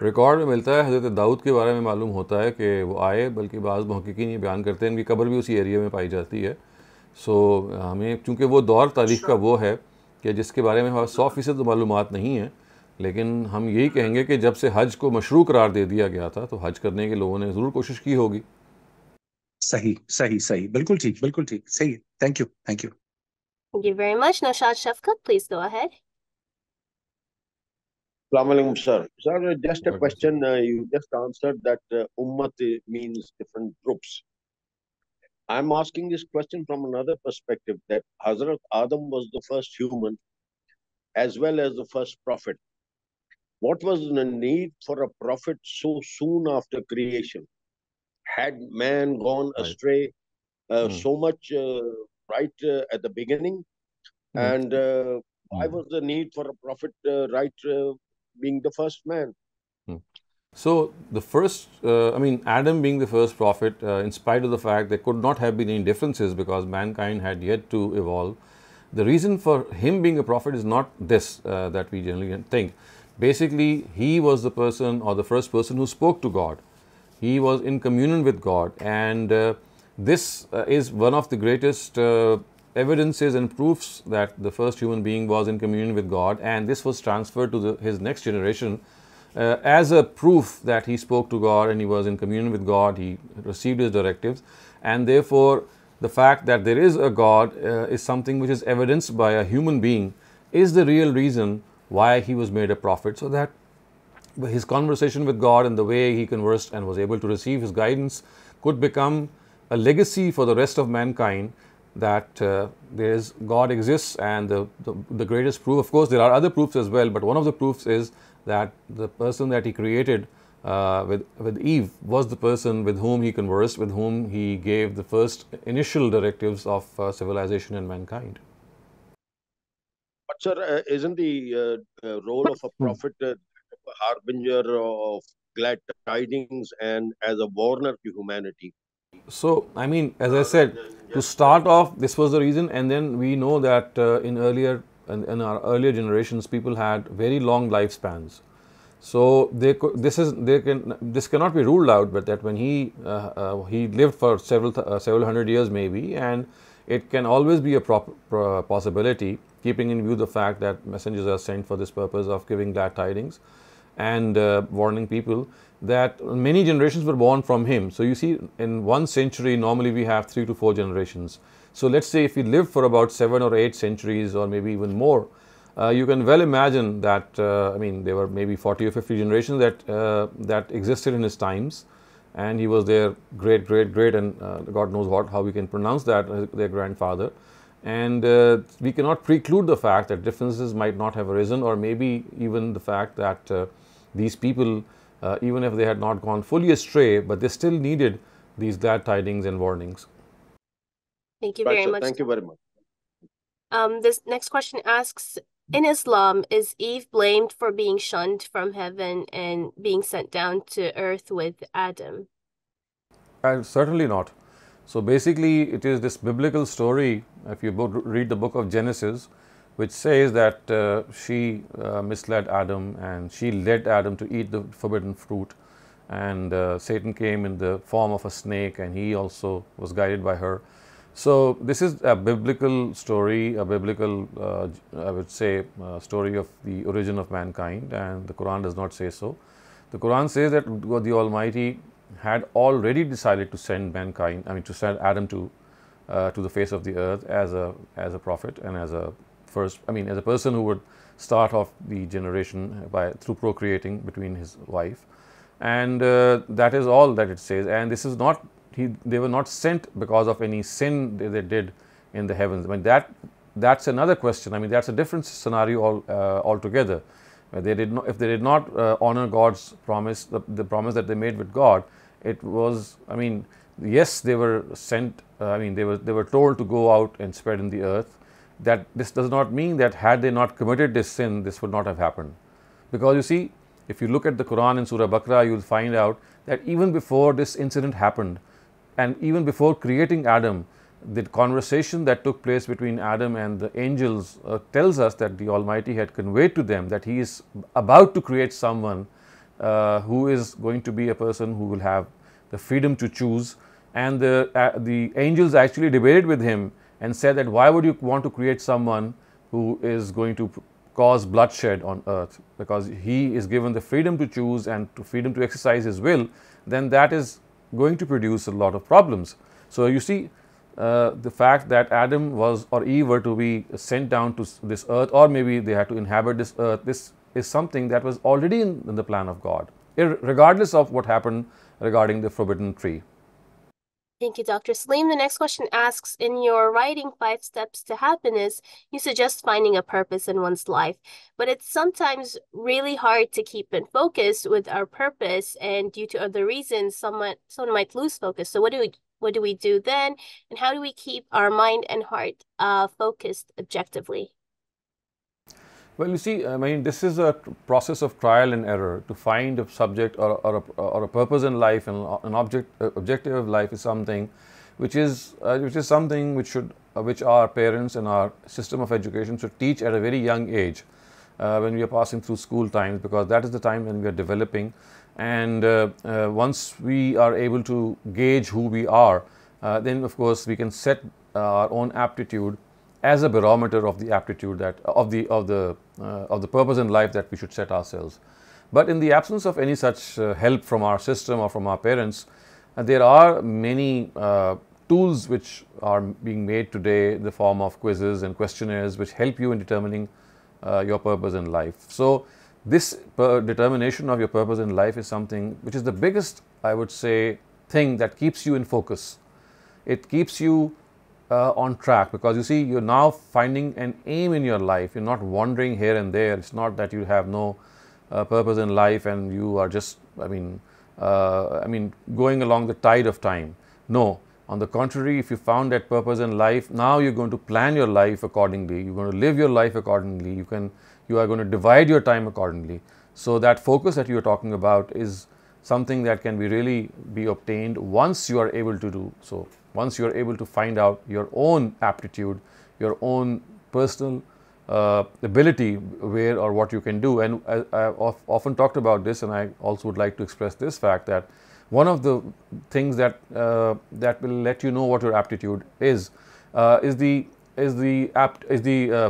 रिकॉर्ड में मिलता है। हज़रत दाऊद के बारे में मालूम होता है कि वो आए, बल्कि बाज़ मुहक्किकीन ये बयान करते हैं इनकी कब्र भी उसी एरिया में पाई जाती है। सो हमें, चूँकि वो दौर तारीख़ का वो है कि जिसके बारे में हमारा 100% मालूमात नहीं है, लेकिन हम यही कहेंगे कि जब से हज को मशरू करार दे दिया गया था, तो हज करने के लोगों ने ज़रूर कोशिश की होगी। सही सही सही, बिल्कुल ठीक, बिल्कुल ठीक, सही है। Thank you, thank you. Thank you very much. Naushad Shafkat, please go ahead. Assalamualaikum, sir. Sir, just a question. You just answered that ummat means different groups. I'm asking this question from another perspective, that Hazrat Adam was the first human as well as the first prophet. What was the need for a prophet so soon after creation? Had man gone astray so much right at the beginning? And why was the need for a prophet being the first man? So the first, Adam being the first prophet, in spite of the fact there could not have been any differences because mankind had yet to evolve, the reason for him being a prophet is not this that we generally think. Basically, he was the person or the first person who spoke to God. He was in communion with God, and this is one of the greatest evidences and proofs that the first human being was in communion with God, and this was transferred to his next generation as a proof that he spoke to God and he was in communion with God, he received his directives, and therefore the fact that there is a God is something which is evidenced by a human being is the real reason why he was made a prophet, so that his conversation with God and the way he conversed and was able to receive his guidance could become a legacy for the rest of mankind that God exists. And the greatest proof, of course there are other proofs as well, but one of the proofs is that the person that he created with Eve was the person with whom he conversed, with whom he gave the first initial directives of civilization and mankind. But sir, isn't the role of a prophet a harbinger of glad tidings and as a warner to humanity? So, as I said, to start off, this was the reason, and then we know that in our earlier generations, people had very long lifespans. So this cannot be ruled out, but that when he lived for several hundred years maybe, and it can always be a possibility, keeping in view the fact that messengers are sent for this purpose of giving glad tidings and warning people, that many generations were born from him. So you see, in 1 century normally we have 3 to 4 generations. So let's say if he lived for about 7 or 8 centuries or maybe even more, you can well imagine that there were maybe 40 or 50 generations that existed in his times, and he was their great and God knows how we can pronounce that, their grandfather. And we cannot preclude the fact that differences might not have arisen, or maybe even the fact that these people, even if they had not gone fully astray, but they still needed these glad tidings and warnings. Thank you very much. Thank you very much. This next question asks, in Islam, is Eve blamed for being shunned from heaven and being sent down to earth with Adam? Certainly not. So basically, it is this biblical story, if you read the book of Genesis, which says that she misled Adam and she led Adam to eat the forbidden fruit, and Satan came in the form of a snake and he also was guided by her. So this is a biblical story, a biblical, I would say, story of the origin of mankind, and the Quran does not say so. The Quran says that God the Almighty had already decided to send mankind, to send Adam to the face of the earth as a prophet and as a person who would start off the generation through procreating between his wife, and that is all that it says. And this is not, they were not sent because of any sin they did in the heavens. That's another question. That's a different scenario altogether. If they did not honor God's promise, the promise that they made with God, it was, yes, they were sent, they were told to go out and spread in the earth. That this does not mean that had they not committed this sin, this would not have happened. Because you see, if you look at the Quran in Surah Baqarah, you will find out that even before this incident happened, and even before creating Adam, the conversation that took place between Adam and the angels tells us that the Almighty had conveyed to them that He is about to create someone who is going to be a person who will have the freedom to choose. And the angels actually debated with Him and said that why would you want to create someone who is going to cause bloodshed on earth? Because He is given the freedom to choose and freedom to exercise His will, then that is going to produce a lot of problems. So you see, the fact that Adam was or Eve were to be sent down to this earth, or maybe they had to inhabit this earth, this is something that was already in the plan of God, regardless of what happened regarding the forbidden tree. Thank you, Dr. Saleem. The next question asks, in your writing 5 Steps to Happiness, you suggest finding a purpose in one's life, but it's sometimes really hard to keep in focus with our purpose, and due to other reasons, someone might lose focus. So what do we do then, and how do we keep our mind and heart focused objectively? Well, you see, this is a process of trial and error. To find a subject or a purpose in life and an objective of life is something which is something which our parents and our system of education should teach at a very young age when we are passing through school times, because that is the time when we are developing. And once we are able to gauge who we are, then of course we can set our own aptitude as a barometer of the aptitude that of the purpose in life that we should set ourselves. But in the absence of any such help from our system or from our parents, there are many tools which are being made today in the form of quizzes and questionnaires which help you in determining your purpose in life. So this determination of your purpose in life is something which is the biggest, I would say, thing that keeps you in focus. It keeps you on track, because you see, you're now finding an aim in your life. You're not wandering here and there. It's not that you have no purpose in life and you are just going along the tide of time. No, on the contrary, if you found that purpose in life, now you're going to plan your life accordingly. You're going to live your life accordingly. You are going to divide your time accordingly. So that focus that you're talking about is something that can really be obtained once you are able to do so. Once you are able to find out your own aptitude, your own personal ability, where or what you can do. And I've often talked about this, and I also would like to express this fact that one of the things that that will let you know what your aptitude is the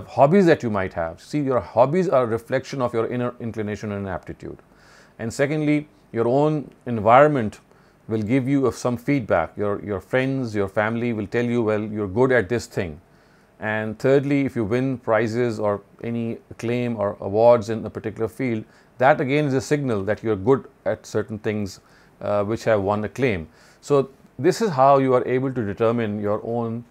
hobbies that you might have. See, your hobbies are a reflection of your inner inclination and aptitude. And secondly, your own environment will give you some feedback. Your friends, your family will tell you, well, you're good at this thing. And thirdly, if you win prizes or any acclaim or awards in a particular field, that again is a signal that you're good at certain things which have won acclaim. So this is how you are able to determine your own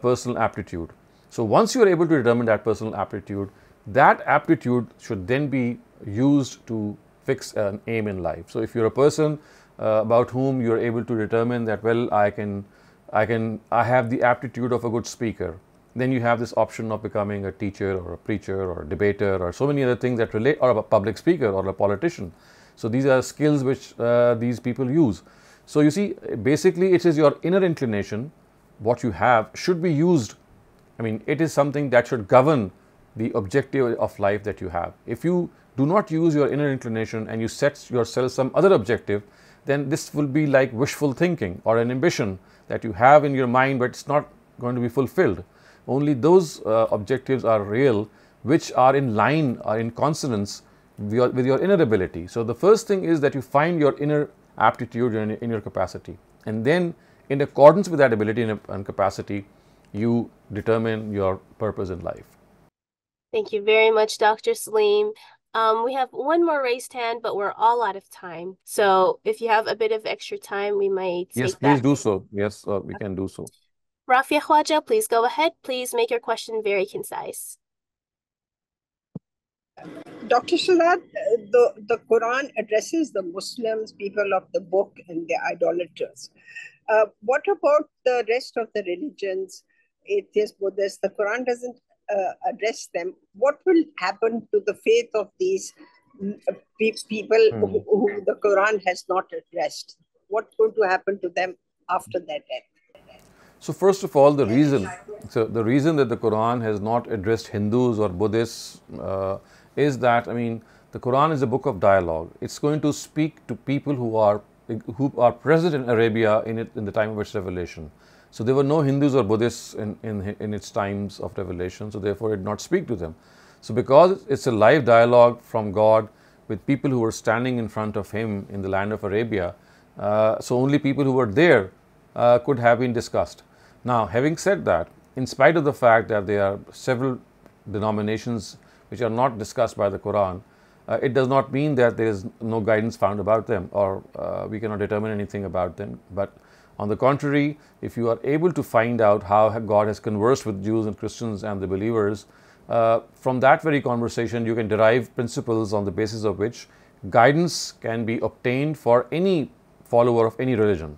personal aptitude. So once you are able to determine that personal aptitude, that aptitude should then be used to fix an aim in life. So if you're a person about whom you're able to determine that, well, I have the aptitude of a good speaker, then you have this option of becoming a teacher or a preacher or a debater or so many other things that relate, or a public speaker or a politician. So these are skills which these people use. So you see, basically it is your inner inclination, what you have should be used. It is something that should govern the objective of life that you have. If you do not use your inner inclination and you set yourself some other objective, then this will be like wishful thinking or an ambition that you have in your mind, but it's not going to be fulfilled. Only those objectives are real which are in line or in consonance with your inner ability. So the first thing is that you find your inner aptitude in your capacity, and then in accordance with that ability and capacity, you determine your purpose in life. Thank you very much, Dr. Saleem. We have one more raised hand, but we're all out of time. So if you have a bit of extra time, we might take that. Yes, please do so. Yes, we can do so. Rafia Khwaja, please go ahead. Please make your question very concise. Dr. Shehzad, the Quran addresses the Muslims, people of the book, and the idolaters. What about the rest of the religions, atheists, Buddhists? The Quran doesn't address them. What will happen to the faith of these people who the Quran has not addressed? What's going to happen to them after their death? So first of all, the reason that the Quran has not addressed Hindus or Buddhists is that, I mean, the Quran is a book of dialogue. It's going to speak to people who are present in Arabia in the time of its revelation. So there were no Hindus or Buddhists in its times of revelation, so therefore it did not speak to them. So because it's a live dialogue from God with people who were standing in front of Him in the land of Arabia, so only people who were there could have been discussed. Now, having said that, in spite of the fact that there are several denominations which are not discussed by the Quran, it does not mean that there is no guidance found about them, or we cannot determine anything about them. But on the contrary, if you are able to find out how God has conversed with Jews and Christians and the believers, from that very conversation you can derive principles on the basis of which guidance can be obtained for any follower of any religion.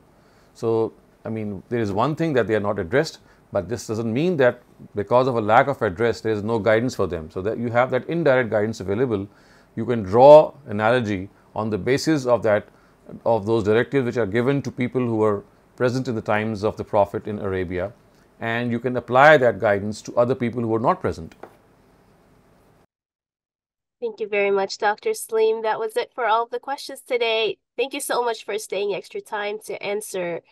So, I mean, there is one thing that they are not addressed, but this doesn't mean that because of a lack of address there is no guidance for them. So that you have that indirect guidance available. You can draw analogy on the basis of those directives which are given to people who were present in the times of the Prophet in Arabia, and you can apply that guidance to other people who were not present. Thank you very much, Dr. Saleem. That was it for all of the questions today. Thank you so much for staying extra time to answer.